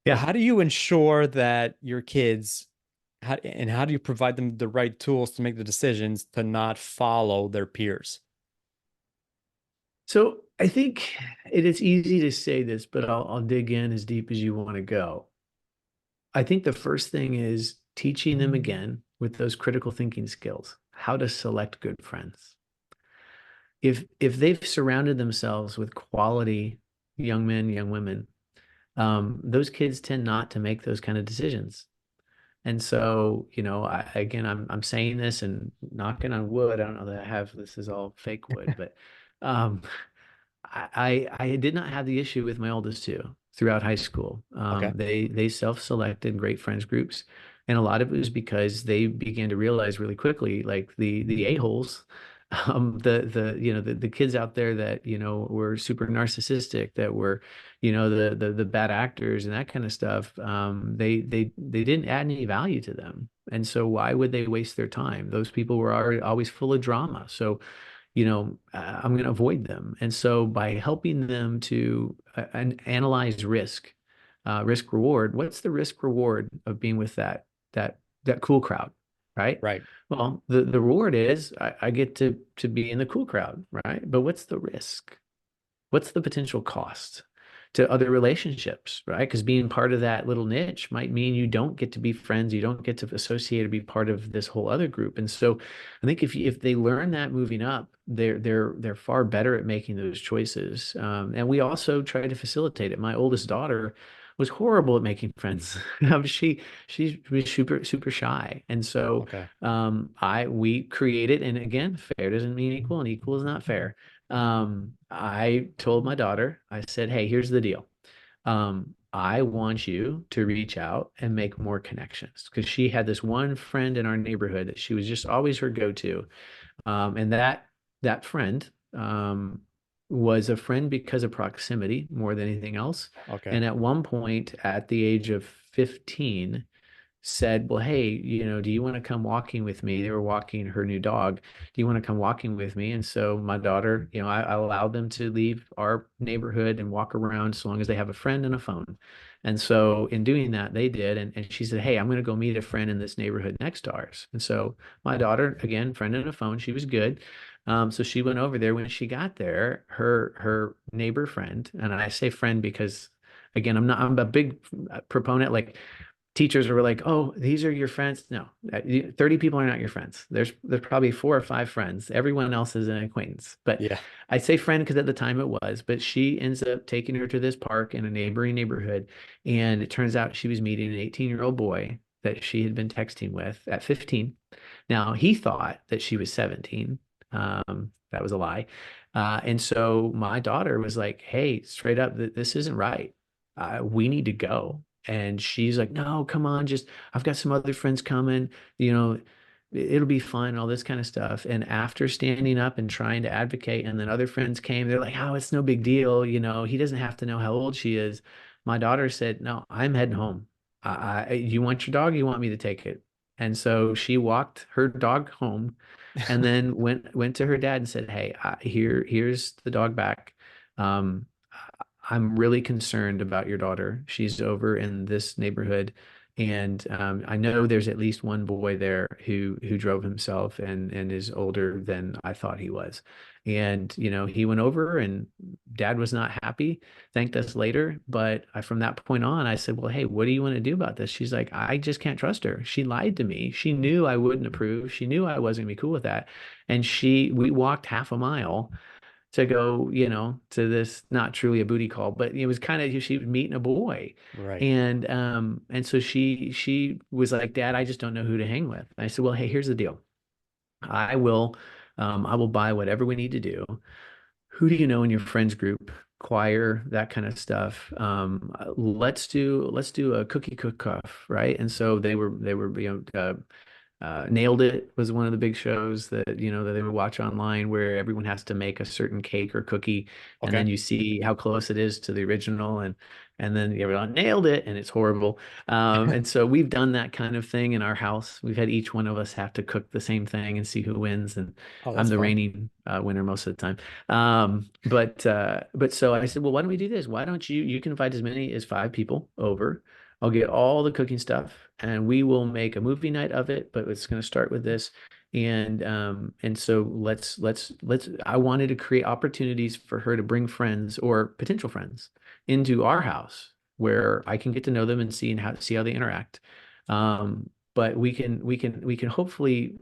yeah. How do you ensure that your kids, how do you provide them the right tools to make the decisions to not follow their peers? So I think it is easy to say this, but I'll dig in as deep as you want to go. I think the first thing is teaching them again with those critical thinking skills, how to select good friends. If they've surrounded themselves with quality young men, young women, those kids tend not to make those kind of decisions. And so, I'm saying this and knocking on wood. I don't know that I have this is all fake wood, but um, I did not have the issue with my oldest two throughout high school. Okay. They self-selected great friends groups, and a lot of it was because they began to realize really quickly, like the a-holes, the kids out there that were super narcissistic, that were the bad actors and that kind of stuff. They didn't add any value to them, and so why would they waste their time? Those people were always full of drama, so I'm going to avoid them. And so by helping them to analyze risk reward, what's the risk reward of being with that cool crowd, right? Right. Well, the reward is I get to be in the cool crowd, right? But what's the risk? What's the potential cost to other relationships, right? Because being part of that little niche might mean you don't get to be friends, you don't get to associate or be part of this whole other group. And so I think if they learn that moving up, they're far better at making those choices. And we also try to facilitate it. My oldest daughter was horrible at making friends. She was super shy, and so Okay. we created. And again, fair doesn't mean equal, and equal is not fair. I told my daughter, I said, hey, here's the deal. I want you to reach out and make more connections because she had this one friend in our neighborhood that she was just always her go-to. And that friend was a friend because of proximity more than anything else. Okay. And at one point, at the age of 15, said, well, hey, do you want to come walking with me? They were walking her new dog. Do you want to come walking with me? And so my daughter, I allowed them to leave our neighborhood and walk around so long as they have a friend and a phone. And so in doing that, they did. And she said, hey, I'm going to go meet a friend in this neighborhood next to ours. And so my daughter, again, friend and a phone, she was good. So she went over there. When she got there, her neighbor friend, and I say friend because again, I'm a big proponent. Like teachers were like, "Oh, these are your friends." No, 30 people are not your friends. There's probably 4 or 5 friends. Everyone else is an acquaintance. But Yeah. I say friend because at the time it was, but she ends up taking her to this park in a neighboring neighborhood. And it turns out she was meeting an 18-year-old boy that she had been texting with at 15. Now, he thought that she was 17. That was a lie. And so my daughter was like, hey, straight up, this isn't right. We need to go. And she's like, no, come on, just I've got some other friends coming, you know, it'll be fun, all this kind of stuff. And after standing up and trying to advocate, and then other friends came, they're like, oh, it's no big deal. He doesn't have to know how old she is. My daughter said, no, I'm heading home. You want your dog? You want me to take it? And so she walked her dog home and then went to her dad and said, hey, here's the dog back. Um, I'm really concerned about your daughter. She's over in this neighborhood, and I know there's at least one boy there who drove himself and is older than I thought he was. And he went over, and Dad was not happy. Thanked us later, but from that point on, I said, "Well, hey, what do you want to do about this?" She's like, "I just can't trust her. She lied to me. She knew I wouldn't approve. She knew I wasn't gonna be cool with that, and we walked half a mile." To go, to this not truly a booty call, but it was kind of she was meeting a boy. Right. And so she was like, Dad, I just don't know who to hang with. I said, well, hey, here's the deal. I will I will buy whatever we need to do. Who do you know in your friends group? Choir, that kind of stuff. Let's do a cookie cook-off, right? And so they were Nailed It was one of the big shows that that they would watch online where everyone has to make a certain cake or cookie, and then Okay. you see how close it is to the original, and then everyone nailed it, and it's horrible. And so we've done that kind of thing in our house. We've had each one of us have to cook the same thing and see who wins, and Oh, I'm that's the fun. reigning winner most of the time. But so I said, well, why don't we do this? Why don't you can invite as many as 5 people over. I'll get all the cooking stuff and we will make a movie night of it, but it's going to start with this. And so let's I wanted to create opportunities for her to bring friends or potential friends into our house where I can get to know them and see how they interact. But we can hopefully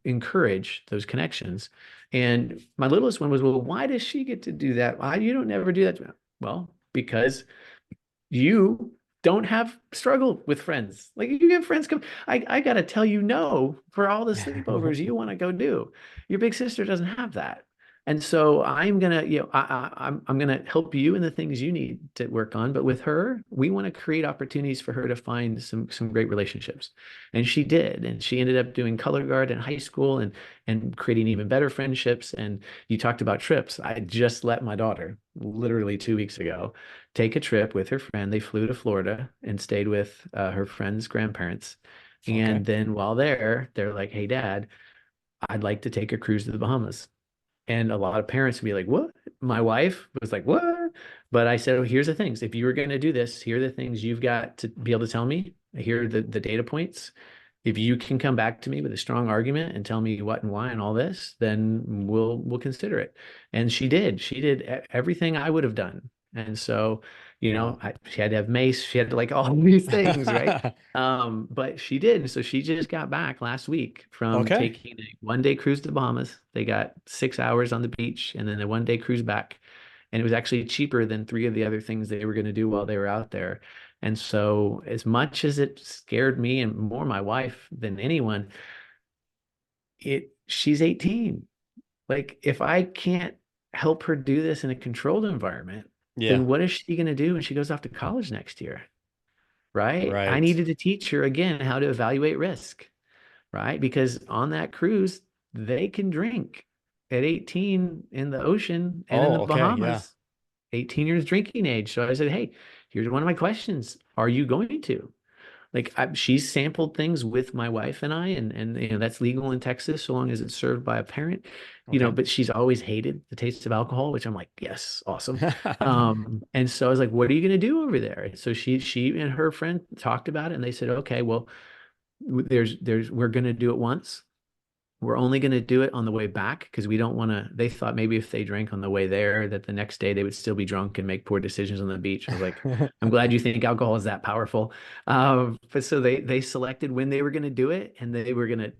encourage those connections. And my littlest one was, well, why does she get to do that? Why you don't never do that? Well, because you don't have struggle with friends. Like you get friends come, I gotta tell you no for all the sleepovers you want to go do. Your big sister doesn't have that. And so I'm gonna, I'm gonna help you in the things you need to work on. But with her, we want to create opportunities for her to find some great relationships. And she did. And she ended up doing color guard in high school and creating even better friendships. And you talked about trips. I just let my daughter literally 2 weeks ago take a trip with her friend. They flew to Florida and stayed with her friend's grandparents. Okay. And then while there, they're like, hey, Dad, I'd like to take a cruise to the Bahamas. And a lot of parents would be like, what? My wife was like, what? But I said, oh, here's the things. If you were going to do this, here are the things you've got to be able to tell me. Here are the data points. If you can come back to me with a strong argument and tell me what and why and all this, then we'll consider it. And she did. She did everything I would have done. And so, Wow. she had to have mace. She had to like all these things, right? But she did. So she just got back last week from Okay. taking a 1 day cruise to the Bahamas. They got 6 hours on the beach and then a 1 day cruise back. And it was actually cheaper than 3 of the other things they were going to do while they were out there. And so, as much as it scared me and more my wife than anyone, she's 18. Like, if I can't help her do this in a controlled environment, Yeah. then what is she going to do when she goes off to college next year? Right? I Right. needed to teach her again how to evaluate risk, right? Because on that cruise, they can drink. at 18 in the ocean and in the Oh, okay. Yeah. Bahamas, 18 years drinking age. So I said, hey, here's one of my questions. Are you going to? Like she's sampled things with my wife and I, and that's legal in Texas so long as it's served by a parent, Okay. but she's always hated the taste of alcohol, which I'm like, yes, awesome. And so I was like, what are you going to do over there? And so she and her friend talked about it, and they said, okay, well, we're going to do it once. We're only going to do it on the way back because we don't want to. They thought maybe if they drank on the way there, that the next day they would still be drunk and make poor decisions on the beach. I was like, I'm glad you think alcohol is that powerful. But so they selected when they were going to do it, and they were gonna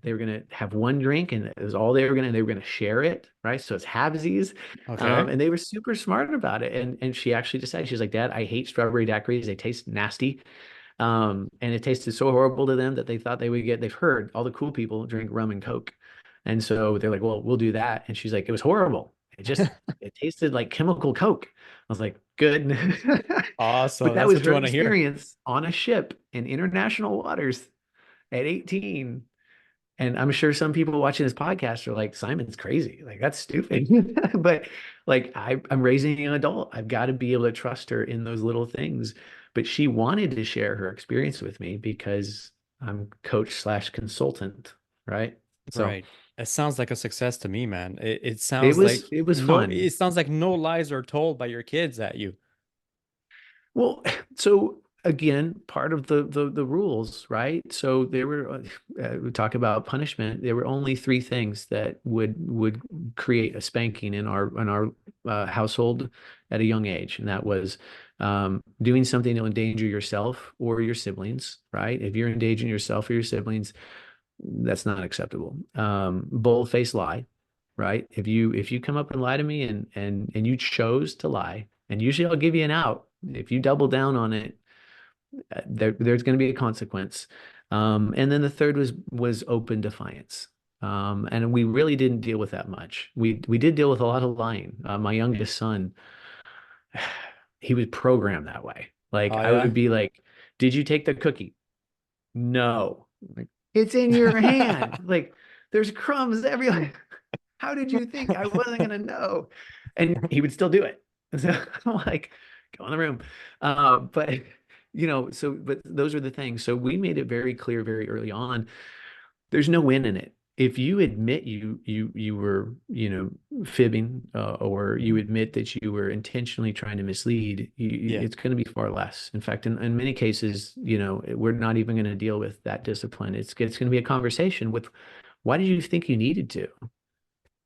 have one drink, and it was all they were gonna share it, right? So it's halvesies, Okay. and they were super smart about it. And she actually decided, she's like, Dad, I hate strawberry daiquiris. They taste nasty. And it tasted so horrible to them that they thought they've heard all the cool people drink rum and Coke. And so they're like, well, we'll do that. And she's like, it was horrible. It tasted like chemical Coke. I was like, good. But Awesome. that That's was what you her want to hear. experience on a ship in international waters at 18. And I'm sure some people watching this podcast are like, Simon's crazy. Like, that's stupid. But like, I'm raising an adult. I've got to be able to trust her in those little things. But she wanted to share her experience with me because I'm coach slash consultant, right? So Right. It sounds like a success to me, man. It sounds like it was no, fun. it sounds like no lies are told by your kids at you. Well, so again, part of the rules, right? So there were we talk about punishment. There were only three things that would create a spanking in our household at a young age, and that was doing something to endanger yourself or your siblings, right? If you're endangering yourself or your siblings, that's not acceptable. Bold-faced lie, right? If you come up and lie to me and you chose to lie, and usually I'll give you an out. If you double down on it, there's going to be a consequence. And then the third was open defiance. And we really didn't deal with that much. We did deal with a lot of lying. My youngest son, he was programmed that way. Like Oh I yeah. would be like, "Did you take the cookie?" No. Like, it's in your hand. Like there's crumbs everywhere. How did you think I wasn't gonna know? And he would still do it. And so I'm like, go in the room. But but those are the things. So we made it very clear very early on. There's no win in it. If you admit you were, fibbing, or you admit that you were intentionally trying to mislead, Yeah. it's going to be far less. In fact, in many cases, we're not even going to deal with that discipline. It's going to be a conversation with, why did you think you needed to?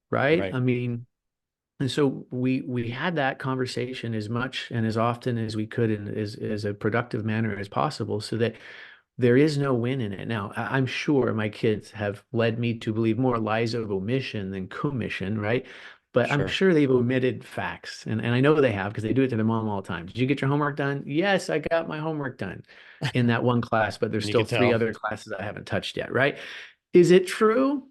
Right? Right. I mean, and so we had that conversation as much and as often as we could in as a productive manner as possible, so that there is no win in it. Now, I'm sure my kids have led me to believe more lies of omission than commission, right? But I'm Sure. sure they've omitted facts. And I know they have because they do it to their mom all the time. Did you get your homework done? Yes, I got my homework done in that one class, but there's And you still could three tell. other classes I haven't touched yet, right? Is it true?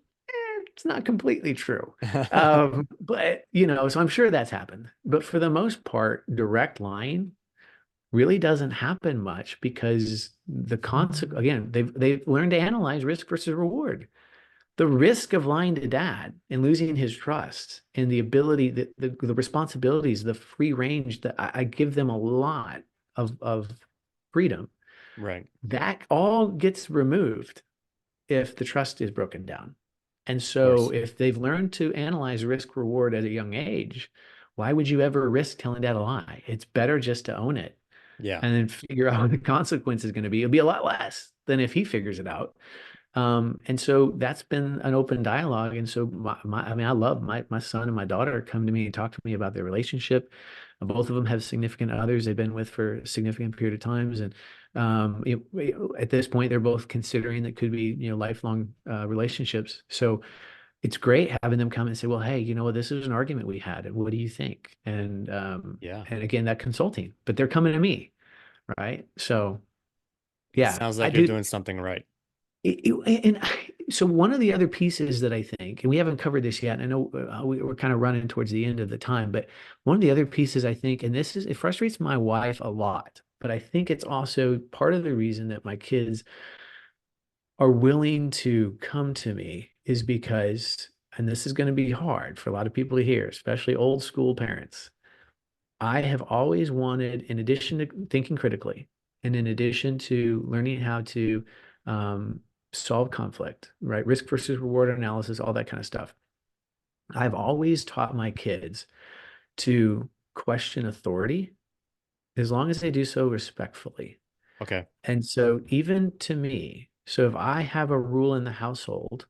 It's not completely true. But so I'm sure that's happened. But for the most part, direct lying really doesn't happen much because the consequence, again, they've learned to analyze risk versus reward. The risk of lying to dad and losing his trust and the ability that the responsibilities, the free range that I give them a lot of freedom, Right. that all gets removed if the trust is broken down. And Of so course. if they've learned to analyze risk reward at a young age, why would you ever risk telling dad a lie? It's better just to own it Yeah. and then figure out what the consequence is going to be. It'll be a lot less than if he figures it out. And so that's been an open dialogue. And so I mean, I love my son and my daughter come to me and talk to me about their relationship. Both of them have significant others they've been with for a significant period of times. And at this point, they're both considering that could be, lifelong relationships. So it's great having them come and say, well, hey, this is an argument we had. What do you think? Yeah. And again, that consulting, but they're coming to me, right? So It yeah, sounds I like you're do. doing something right. So one of the other pieces that I think, and we haven't covered this yet, and I know we're kind of running towards the end of the time, but one of the other pieces I think, and it frustrates my wife a lot, but I think it's also part of the reason that my kids are willing to come to me is because and this is going to be hard for a lot of people to hear, especially old school parents. I have always wanted, in addition to thinking critically, and in addition to learning how to um, solve conflict, right? Risk versus reward analysis, all that kind of stuff. I've always taught my kids to question authority as long as they do so respectfully. Okay. And so, even to me, so if I have a rule in the household,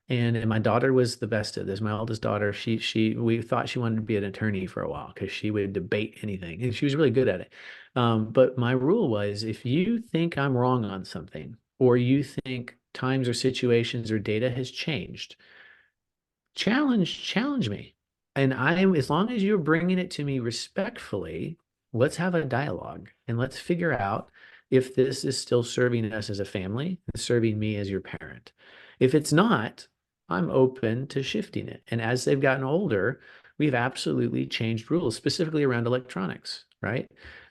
and my daughter was the best at this. My oldest daughter, we thought she wanted to be an attorney for a while because she would debate anything, and she was really good at it. But my rule was, if you think I'm wrong on something, or you think times or situations or data has changed, challenge me. And as long as you're bringing it to me respectfully, let's have a dialogue and let's figure out if this is still serving us as a family and serving me as your parent. If it's not, I'm open to shifting it. And as they've gotten older, we've absolutely changed rules, specifically around electronics, right?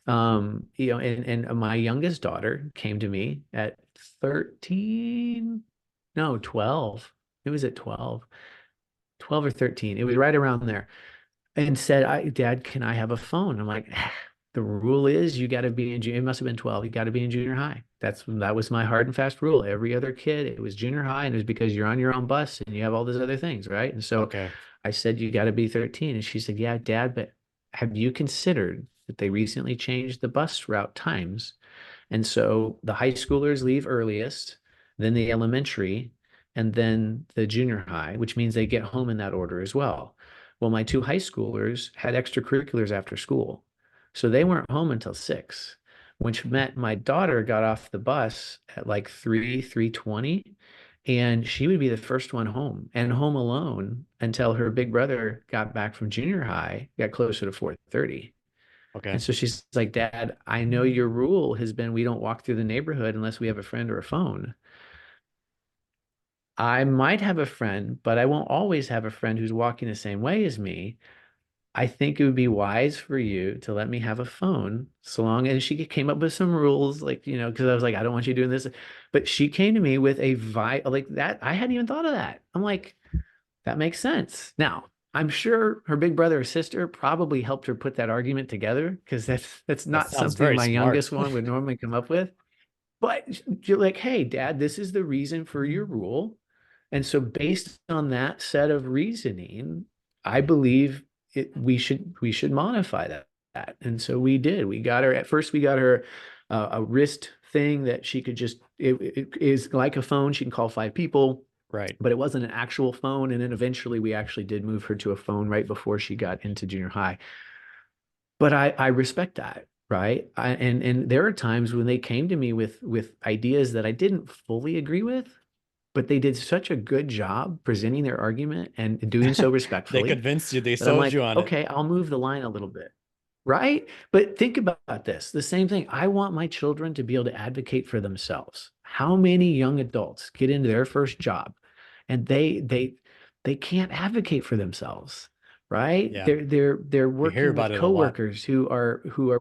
And my youngest daughter came to me at 13, no, 12. It was at 12 or 13. It was right around there. And said, Dad, can I have a phone? I'm like, the rule is you got to be in it must have been 12. You got to be in junior high. That was my hard and fast rule. Every other kid, it was junior high, and it was because you're on your own bus and you have all these other things, right? And so Okay. I said, you got to be 13. And she said, yeah, Dad, but have you considered that they recently changed the bus route times? And so the high schoolers leave earliest, then the elementary, and then the junior high, which means they get home in that order as well. Well, my two high schoolers had extracurriculars after school. So they weren't home until 6, which meant my daughter got off the bus at like 3:20, and she would be the first one home and home alone until her big brother got back from junior high, got closer to 4:30. And Okay. so she's like, Dad, I know your rule has been we don't walk through the neighborhood unless we have a friend or a phone. I might have a friend, but I won't always have a friend who's walking the same way as me. I think it would be wise for you to let me have a phone so long as she came up with some rules, like, because I was like, I don't want you doing this. But she came to me with a like that. I hadn't even thought of that. I'm like, that makes sense. Now, I'm sure her big brother or sister probably helped her put that argument together because that's That not sounds something very my smart. youngest one would normally come up with. But you're like, hey, Dad, this is the reason for your rule. And so based on that set of reasoning, I believe we should modify that. And so we did. We got her at first. We got her a wrist thing that she could just it is like a phone. She can call 5 people, Right. but it wasn't an actual phone. And then eventually we actually did move her to a phone right before she got into junior high. But I respect that, right? And there are times when they came to me with ideas that I didn't fully agree with, but they did such a good job presenting their argument and doing so They respectfully convinced you, they that I'm sold you like, on it. okay, I'll move the line a little bit. Right? But think about this. The same thing. I want my children to be able to advocate for themselves. How many young adults get into their first job and they can't advocate for themselves, right? Yeah. They're We hear working about with it a lot. coworkers who are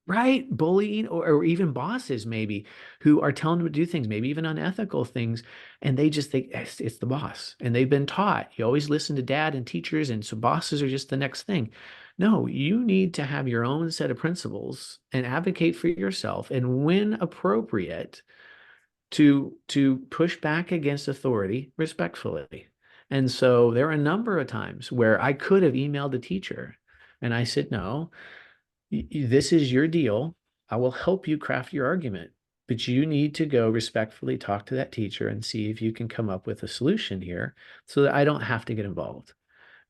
right, bullying or even bosses maybe who are telling them to do things, maybe even unethical things, and they just think it's the boss. And they've been taught, you always listen to dad and teachers, and so bosses are just the next thing. No, you need to have your own set of principles and advocate for yourself, and when appropriate, to push back against authority respectfully. And so there are a number of times where I could have emailed the teacher and I said, no, this is your deal. I will help you craft your argument, but you need to go respectfully talk to that teacher and see if you can come up with a solution here so that I don't have to get involved.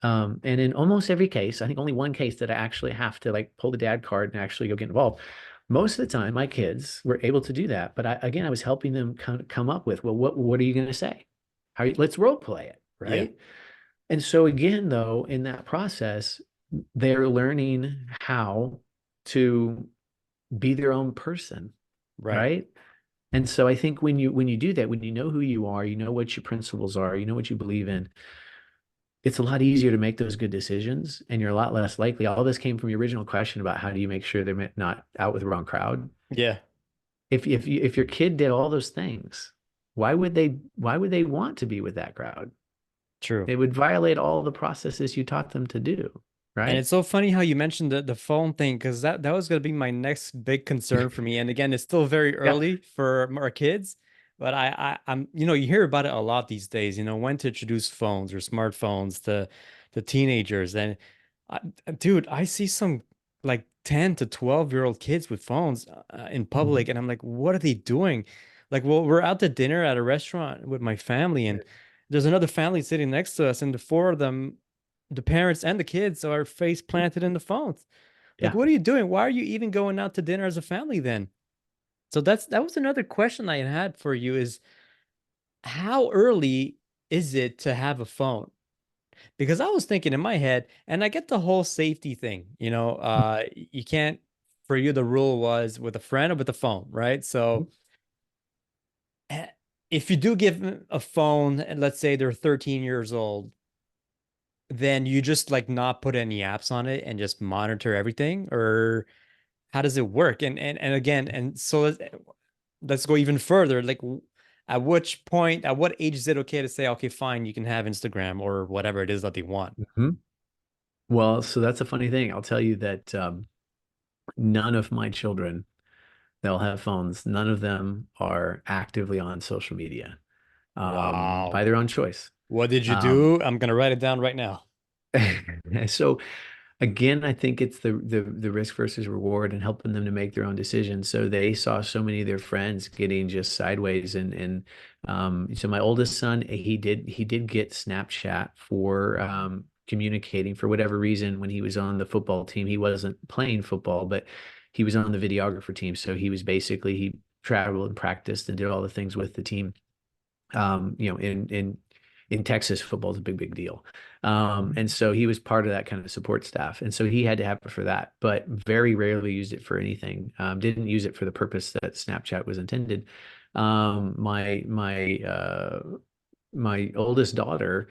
And in almost every case, I think only one case that I actually have to like pull the dad card and actually go get involved. Most of the time, my kids were able to do that. But again, I was helping them come up with, well, what are you going to say? Let's role play it, Yeah. right? And so again, though, in that process, they're learning how to be their own person, Right. right? And so I think when you do that, when you know who you are, you know what your principles are, you know what you believe in, it's a lot easier to make those good decisions, and you're a lot less likely. All this came from your original question about how do you make sure they're not out with the wrong crowd. Yeah. If your kid did all those things, why would they want to be with that crowd? True. It would violate all the processes you taught them to do, And right? it's so funny how you mentioned the phone thing, because that was going to be my next big concern for me. And again, it's still very Yeah. early for our kids, but I'm you hear about it a lot these days. When to introduce phones or smartphones to teenagers. And I, dude, I see some like 10 to 12-year-old kids with phones in public, Mhm. and I'm like, what are they doing? Like, well, we're out to dinner at a restaurant with my family, and there's another family sitting next to us, and the four of them, the parents and the kids, are face planted in the phones. Like, Yeah. what are you doing? Why are you even going out to dinner as a family then? So that was another question I had for you is how early is it to have a phone? Because I was thinking in my head, and I get the whole safety thing, you can't, for you, the rule was with a friend or with a phone, right? So eh, if you do give them a phone, and let's say they're 13 years old, then you just like not put any apps on it and just monitor everything, or how does it work? And again, and so let's go even further. Like, at which point, at what age is it okay to say, okay, fine, you can have Instagram or whatever it is that they want? Mhm. Well, so that's a funny thing. I'll tell you that none of my children, they'll have phones. None of them are actively on social media Wow. by their own choice. What did you Um, do? I'm gonna write it down right now. so again, I think it's the risk versus reward and helping them to make their own decisions. So they saw so many of their friends getting just sideways, and so my oldest son, he did get Snapchat for communicating for whatever reason when he was on the football team. He wasn't playing football, but he was on the videographer team. So he traveled and practiced and did all the things with the team. In Texas, football is a big deal. And so he was part of that kind of support staff. And so he had to have it for that, but very rarely used it for anything. Didn't use it for the purpose that Snapchat was intended. My oldest daughter,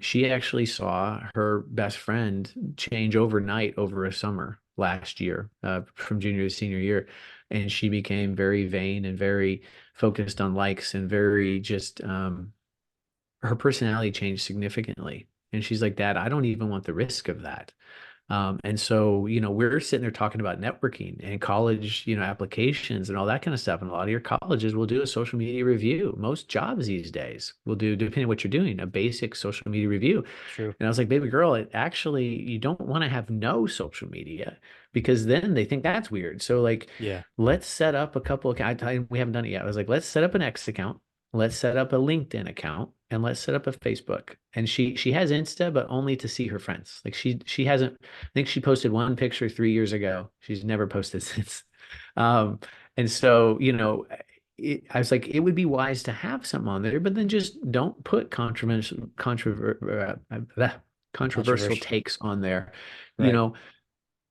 she actually saw her best friend change overnight over a summer last year, from junior to senior year. And she became very vain and very focused on likes and very just her personality changed significantly. And she's like, Dad, I don't even want the risk of that. And so, we're sitting there talking about networking and college, applications and all that kind of stuff. And a lot of your colleges will do a social media review. Most jobs these days will do, depending on what you're doing, a basic social media review. True. And I was like, baby girl, it actually, you don't want to have no social media because then they think that's weird. So like, Yeah. let's set up a couple of, we haven't done it yet. I was like, let's set up an X account. Let's set up a LinkedIn account and let's set up a Facebook. And she has Insta, but only to see her friends. Like she hasn't, I think she posted one picture 3 years ago. She's never posted since. Um, and so, I was like, it would be wise to have something on there, but then just don't put controversial Controversial. takes on there. You Right. know,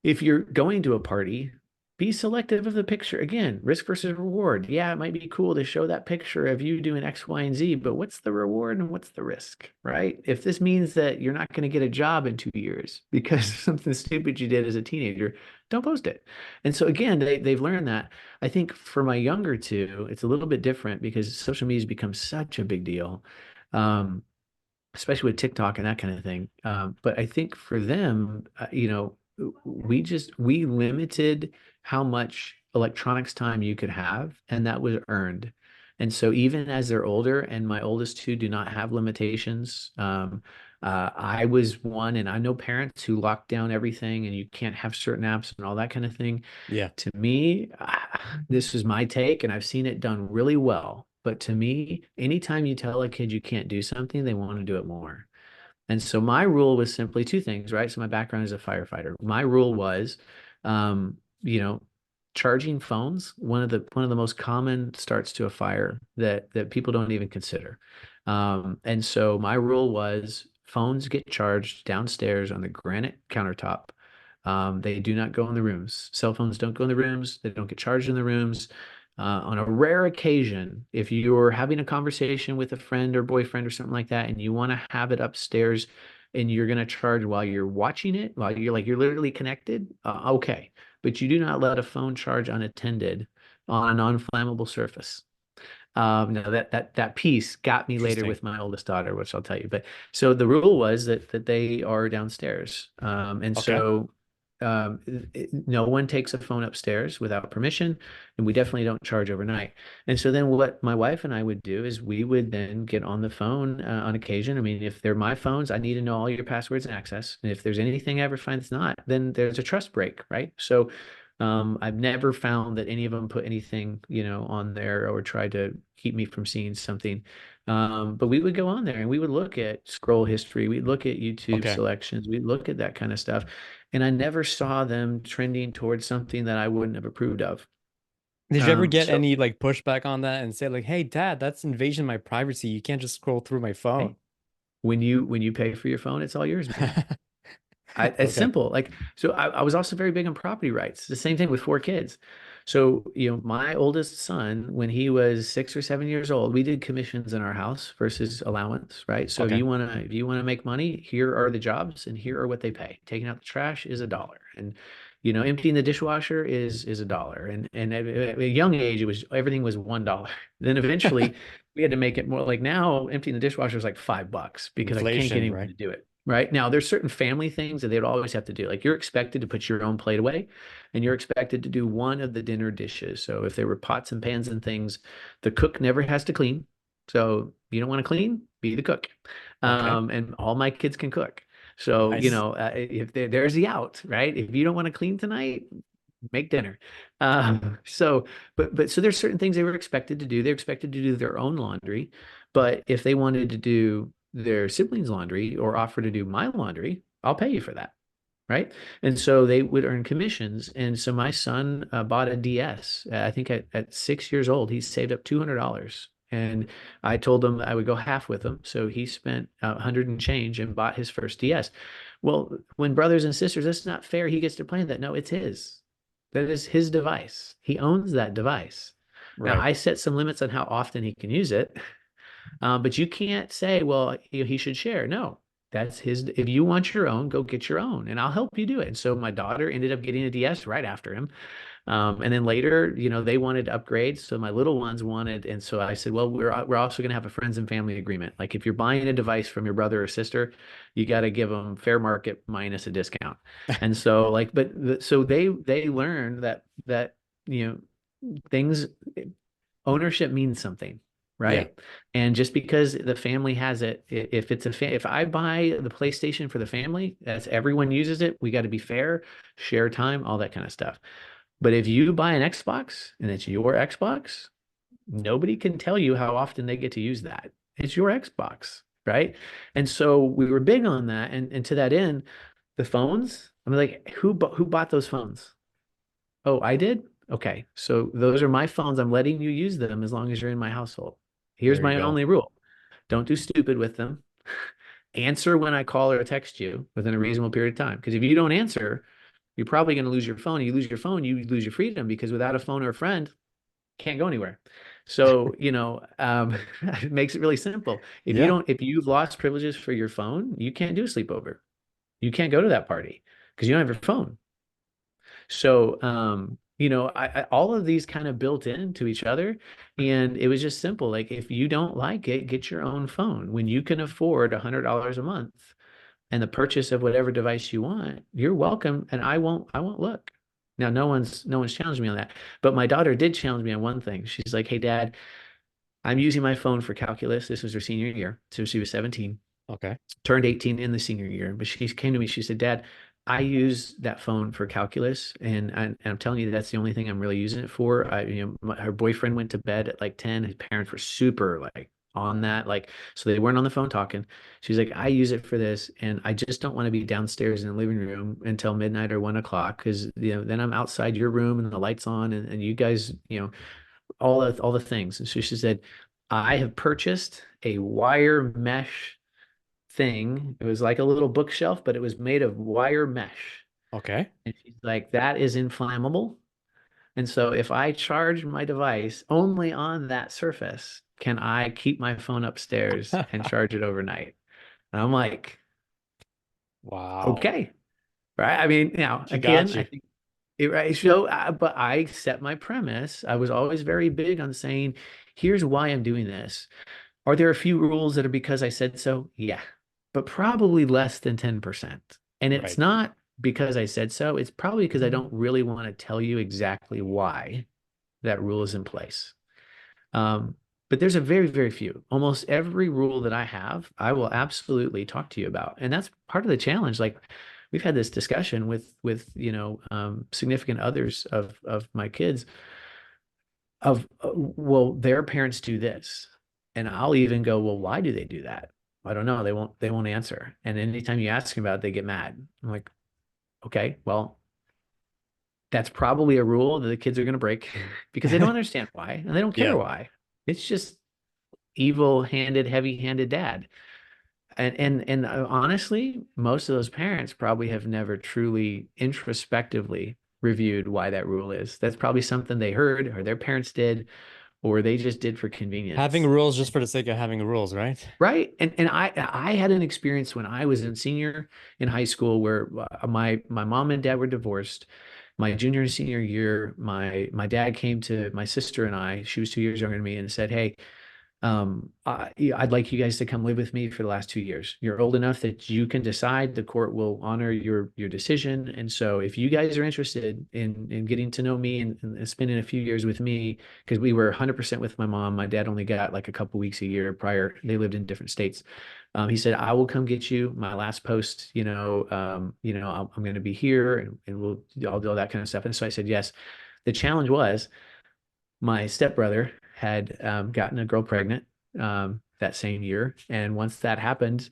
if you're going to a party, be selective of the picture. Again, risk versus reward. Yeah, it might be cool to show that picture of you doing X, Y, and Z, but what's the reward and what's the risk, right? If this means that you're not going to get a job in 2 years because of something stupid you did as a teenager, don't post it. And so again, they've learned that. I think for my younger two, it's a little bit different because social media has become such a big deal. Um, Especially with TikTok and that kind of thing. But I think for them, we limited how much electronics time you could have, and that was earned. And so even as they're older, and my oldest two do not have limitations, I was one, and I know parents who lock down everything, and you can't have certain apps and all that kind of thing. Yeah. To me, this is my take, and I've seen it done really well. But to me, anytime you tell a kid you can't do something, they want to do it more. And so my rule was simply two things, right? So my background is a firefighter. My rule was, um, you know, charging phones, one of the most common starts to a fire that people don't even consider. And so my rule was phones get charged downstairs on the granite countertop. They do not go in the rooms. Cell phones don't go in the rooms. They don't get charged in the rooms. On a rare occasion, if you're having a conversation with a friend or boyfriend or something like that, and you want to have it upstairs and you're going to charge while you're watching it, while you're literally connected, okay. But you do not let a phone charge unattended on a non-flammable surface. No, that piece got me later Interesting. with my oldest daughter, which I'll tell you. But so the rule was that they are downstairs, and Okay. so no one takes a phone upstairs without permission, and we definitely don't charge overnight. And so then what my wife and I would do is we would then get on the phone on occasion. I mean, if they're my phones, I need to know all your passwords and access. And if there's anything I ever find that's not, then there's a trust break, right? So I've never found that any of them put anything, on there or tried to keep me from seeing something. But we would go on there and we would look at scroll history. We'd look at YouTube Okay. selections. We'd look at that kind of stuff. And I never saw them trending towards something that I wouldn't have approved of. Did you ever get So any like pushback on that and say like, "Hey, Dad, that's invasion of my privacy. You can't just scroll through my phone." hey, when you pay for your phone, it's all yours, man. It's Okay. simple. Like, so I was also very big on property rights. The same thing with four kids. So, my oldest son, when he was 6 or 7 years old, we did commissions in our house versus allowance, right? So Okay. if you wanna make money, here are the jobs and here are what they pay. Taking out the trash is $1. And emptying the dishwasher is $1. And at a young age, it was everything was $1. Then eventually we had to make it more like now emptying the dishwasher is like $5 because I can't get Inflation, anyone right? to do it. Right now, there's certain family things that they'd always have to do. Like you're expected to put your own plate away and you're expected to do one of the dinner dishes. So if there were pots and pans and things, the cook never has to clean. So you don't want to clean, be the cook. Okay. And all my kids can cook. So, Nice. if there's the out, right? If you don't want to clean tonight, make dinner. So, so there's certain things they were expected to do. They're expected to do their own laundry, but if they wanted to do their siblings' laundry or offer to do my laundry, I'll pay you for that. Right. And so they would earn commissions. And so my son bought a DS. I think at 6 years old, he saved up $200. And I told him I would go half with him. So he spent 100 and change and bought his first DS. Well, when brothers and sisters, that's not fair. He gets to play that. No, it's his. That is his device. He owns that device. Now, Right. I set some limits on how often he can use it, but you can't say, well, he should share. No, that's his. If you want your own, go get your own, and I'll help you do it. And so my daughter ended up getting a DS right after him. And then later, they wanted to upgrade. So my little ones wanted, and so I said, well, we're also going to have a friends and family agreement. Like if you're buying a device from your brother or sister, you got to give them fair market minus a discount. And so so they learned that you things ownership means something, Yeah. right? And just because the family has it, if if I buy the PlayStation for the family, that's everyone uses it. We got to be fair, share time, all that kind of stuff. But if you buy an Xbox and it's your Xbox, nobody can tell you how often they get to use that. It's your Xbox, right? And so we were big on that. And to that end, the phones, I'm like, who bought those phones? Oh, I did? Okay. So those are my phones. I'm letting you use them as long as you're in my household. Here's There you my go. only rule. Don't do stupid with them. Answer when I call or text you within a reasonable period of time. Because if you don't answer, you're probably going to lose your phone. You lose your phone, you lose your freedom because without a phone or a friend, can't go anywhere. So, it makes it really simple. Yeah. If you've lost privileges for your phone, you can't do a sleepover. You can't go to that party because you don't have your phone. So, all of these kind of built into each other. And it was just simple. Like, if you don't like it, get your own phone. When you can afford $100 a month and the purchase of whatever device you want, you're welcome. And I won't look. Now, no one's challenged me on that. But my daughter did challenge me on one thing. She's like, hey, Dad, I'm using my phone for calculus. This was her senior year. So she was 17, Okay. turned 18 in the senior year. But she came to me, she said, Dad, I use that phone for calculus, and I'm telling you that's the only thing I'm really using it for. Her boyfriend went to bed at like 10. His parents were super like on that, like, so they weren't on the phone talking. She's like, I use it for this, and I just don't want to be downstairs in the living room until midnight or 1 o'clock because then I'm outside your room and the lights on, and you guys, all the things. And so she said, I have purchased a wire mesh thing. It was like a little bookshelf, but it was made of wire mesh. Okay. And she's like, that is inflammable. And so if I charge my device only on that surface, can I keep my phone upstairs and charge it overnight? And I'm like, Wow. okay. Right. I mean, She again, got I you. think it, right. So, but I set my premise. I was always very big on saying, Here's why I'm doing this. Are there a few rules that are because I said so? Yeah, but probably less than 10%. And it's Right. not because I said so. It's probably because I don't really want to tell you exactly why that rule is in place. Um, but there's a very, very few. Almost every rule that I have, I will absolutely talk to you about. And that's part of the challenge. Like we've had this discussion with significant others of my kids of well, their parents do this. And I'll even go, well, why do they do that? I don't know. They won't answer. And anytime you ask them about it, they get mad. I'm like, okay, well, that's probably a rule that the kids are going to break because they don't understand why and they don't care Yeah. why. It's just evil-handed, heavy-handed dad. And honestly, most of those parents probably have never truly introspectively reviewed why that rule is. That's probably something they heard or their parents did or they just did for Having convenience. rules just for the sake of having rules, right? Right. And I had an experience when I was in senior in high school where my mom and dad were divorced. My junior and senior year, my dad came to my sister and I, she was 2 years younger than me, and said, "Hey, I'd like you guys to come live with me for the last 2 years. You're old enough that you can decide. The court will honor your decision. And so if you guys are interested in getting to know me and spending a few years with me, because we were 100% with my mom, my dad only got like a couple weeks a year prior. They lived in different states. He said, I will come get you. My last post, I'm going to be here and I'll do all that kind of stuff. And so I said, yes. The challenge was my stepbrother had gotten a girl pregnant that same year. And once that happened,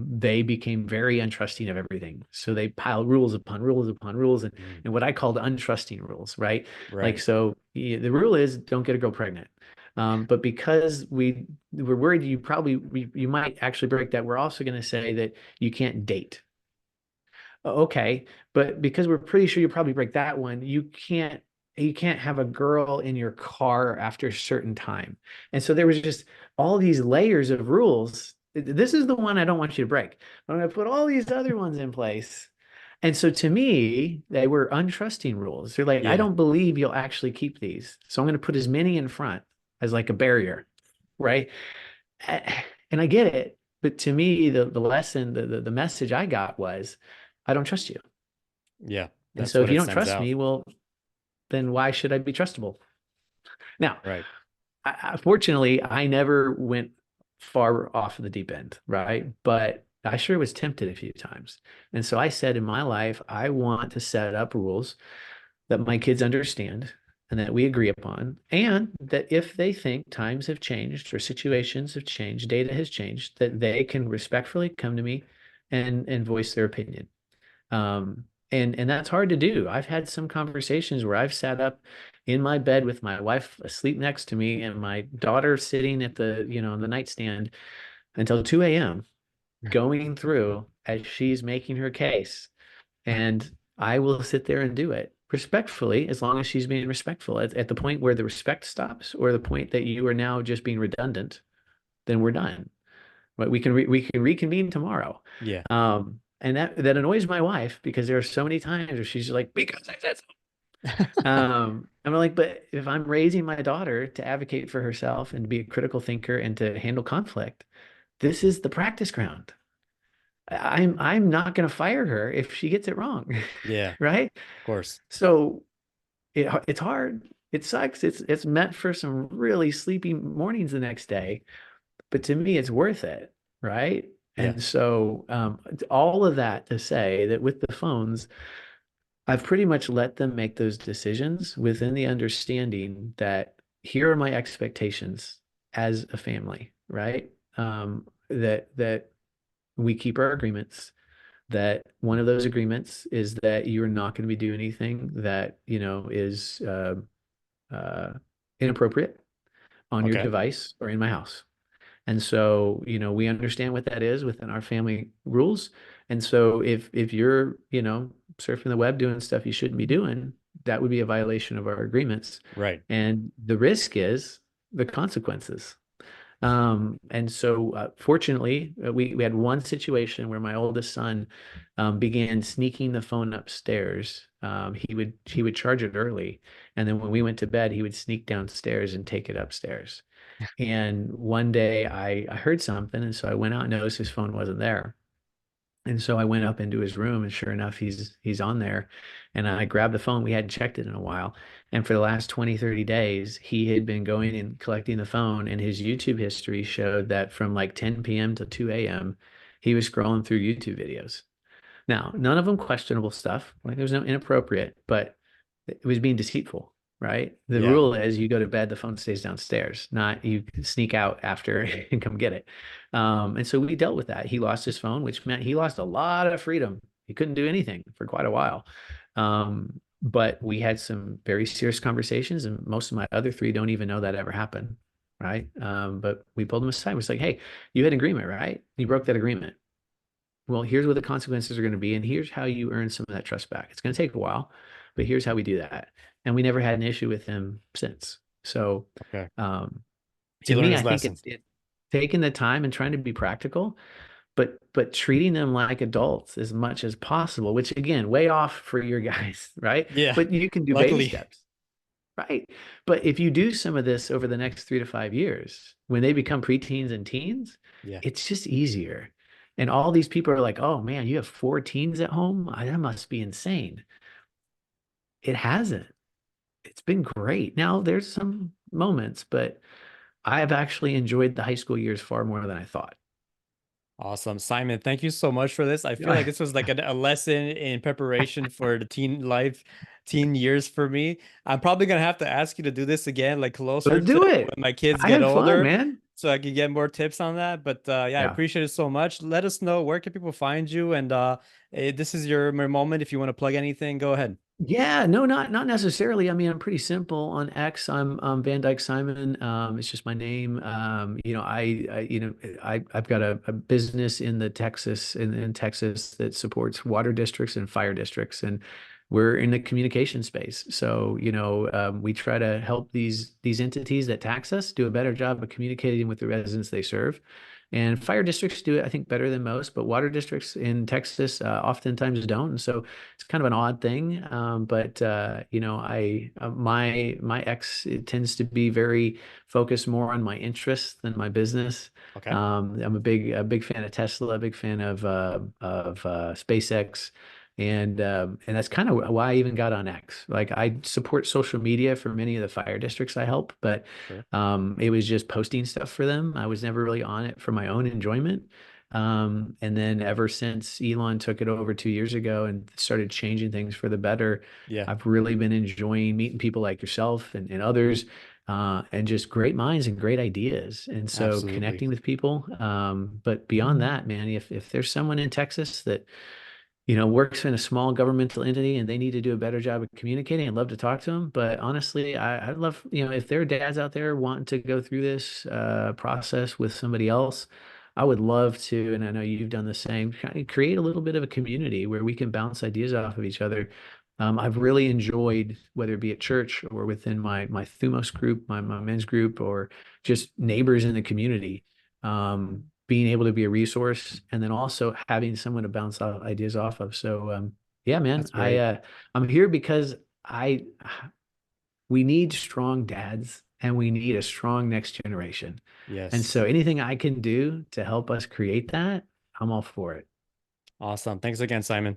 they became very untrusting of everything. So they piled rules upon rules upon rules Mm. and what I called untrusting rules, right? Like, Right. so the rule is don't get a girl pregnant. But because we were worried you might actually break that, we're also going to say that you can't date. Okay, but because we're pretty sure you probably break that one, you can't have a girl in your car after a certain time. And so there was just all these layers of rules. This is the one I don't want you to break. I'm going to put all these other ones in place. And so to me, they were untrusting rules. They're like, I Yeah. don't believe you'll actually keep these. So I'm going to put as many in front as like a barrier, right? And I get it. But to me, the lesson, the message I got was, I don't trust you. Yeah. And That's so what if you it don't sends trust out. me, well, then why should I be trustable? Now, Right. fortunately, I never went far off of the deep end, right? But I sure was tempted a few times. And so I said in my life, I want to set up rules that my kids understand and that we agree upon. And that if they think times have changed or situations have changed, data has changed, that they can respectfully come to me and voice their opinion. And that's hard to do. I've had some conversations where I've sat up in my bed with my wife asleep next to me and my daughter sitting at the nightstand until 2 a.m. going through as she's making her case. And I will sit there and do it respectfully, as long as she's being respectful. At the point where the respect stops, or the point that you are now just being redundant, then we're done. But we can reconvene tomorrow. Yeah. And that annoys my wife because there are so many times where she's like, because I said so. I'm like, but if I'm raising my daughter to advocate for herself and be a critical thinker and to handle conflict, this is the practice ground. I'm not going to fire her if she gets it wrong, Yeah. Of right? course. So it's hard. It sucks. It's meant for some really sleepy mornings the next day, but to me, it's worth it, right? Yeah. And so all of that to say that with the phones, I've pretty much let them make those decisions within the understanding that here are my expectations as a family, right? That we keep our agreements. That one of those agreements is that you are not going to be doing anything that is uh, inappropriate on your Okay. device or in my house. And so, we understand what that is within our family rules. And so if you're, surfing the web doing stuff you shouldn't be doing, that would be a violation of our agreements. Right. And the risk is the consequences. And so fortunately, we had one situation where my oldest son began sneaking the phone upstairs. He would charge it early, and then when we went to bed, he would sneak downstairs and take it upstairs. And one day I heard something, and so I went out and noticed his phone wasn't there. And so I went up into his room, and sure enough, he's on there. And I grabbed the phone. We hadn't checked it in a while. And for the last 20, 30 days, he had been going and collecting the phone, and his YouTube history showed that from like 10 p.m. to 2 a.m., he was scrolling through YouTube videos. Now, none of them questionable stuff. Like there was no inappropriate, but it was being deceitful, right? The Yeah. rule is you go to bed, the phone stays downstairs, not you sneak out after and come get it. And so we dealt with that. He lost his phone, which meant he lost a lot of freedom. He couldn't do anything for quite a while. But we had some very serious conversations, and most of my other three don't even know that ever happened, right? But we pulled him aside. It was like, hey, you had an agreement, right? You broke that agreement. Well, here's what the consequences are going to be, and here's how you earn some of that trust back. It's going to take a while, but here's how we do that. And we never had an issue with him since. So, Okay. um, He to learned me, his I think lessons. it taking the time and trying to be practical, but treating them like adults as much as possible, which again, way off for your guys, right? Yeah. But you can do baby Luckily. steps, right? But if you do some of this over the next 3 to 5 years, when they become preteens and teens, Yeah. it's just easier. And all these people are like, oh man, you have four teens at home? That must be insane. It hasn't. It's been great. Now, there's some moments, but I have actually enjoyed the high school years far more than I thought. Awesome. Simon, thank you so much for this. I feel like Yeah. this was like a lesson in preparation for the teen life, teen years for me. I'm probably gonna have to ask you to do this again, like closer Let's to do when it. my kids I get had fun, older, man. so I can get more tips on that. But yeah, I Yeah. appreciate it so much. Let us know where can people find you, and this is your moment. If you want to plug anything, go ahead. Yeah, no, not necessarily. I mean, I'm pretty simple on X. I'm Van Dyke Simon. It's just my name. I've got a business in the Texas in Texas that supports water districts and fire districts, and we're in the communication space. So, we try to help these entities that tax us do a better job of communicating with the residents they serve. And fire districts do it, I think, better than most, but water districts in Texas oftentimes don't. And so it's kind of an odd thing. But I my ex it tends to be very focused more on my interests than my business. Okay. I'm a big fan of Tesla, a big fan of SpaceX. And that's kind of why I even got on X. Like I support social media for many of the fire districts I help, but Sure. it was just posting stuff for them. I was never really on it for my own enjoyment. And then ever since Elon took it over 2 years ago and started changing things for the better, Yeah. I've really been enjoying meeting people like yourself and others, and just great minds and great ideas. And so Absolutely. connecting with people. But beyond that, man, if there's someone in Texas that works in a small governmental entity and they need to do a better job of communicating, I'd love to talk to them. But honestly, I'd love, if there are dads out there wanting to go through this process with somebody else, I would love to, and I know you've done the same, kind of create a little bit of a community where we can bounce ideas off of each other. I've really enjoyed, whether it be at church or within my Thumos group, my men's group, or just neighbors in the community. Being able to be a resource and then also having someone to bounce ideas off of. So yeah, man, That's great. I'm here because I we need strong dads and we need a strong next generation. And Yes. so anything I can do to help us create that, I'm all for it. Awesome. Thanks again, Simon.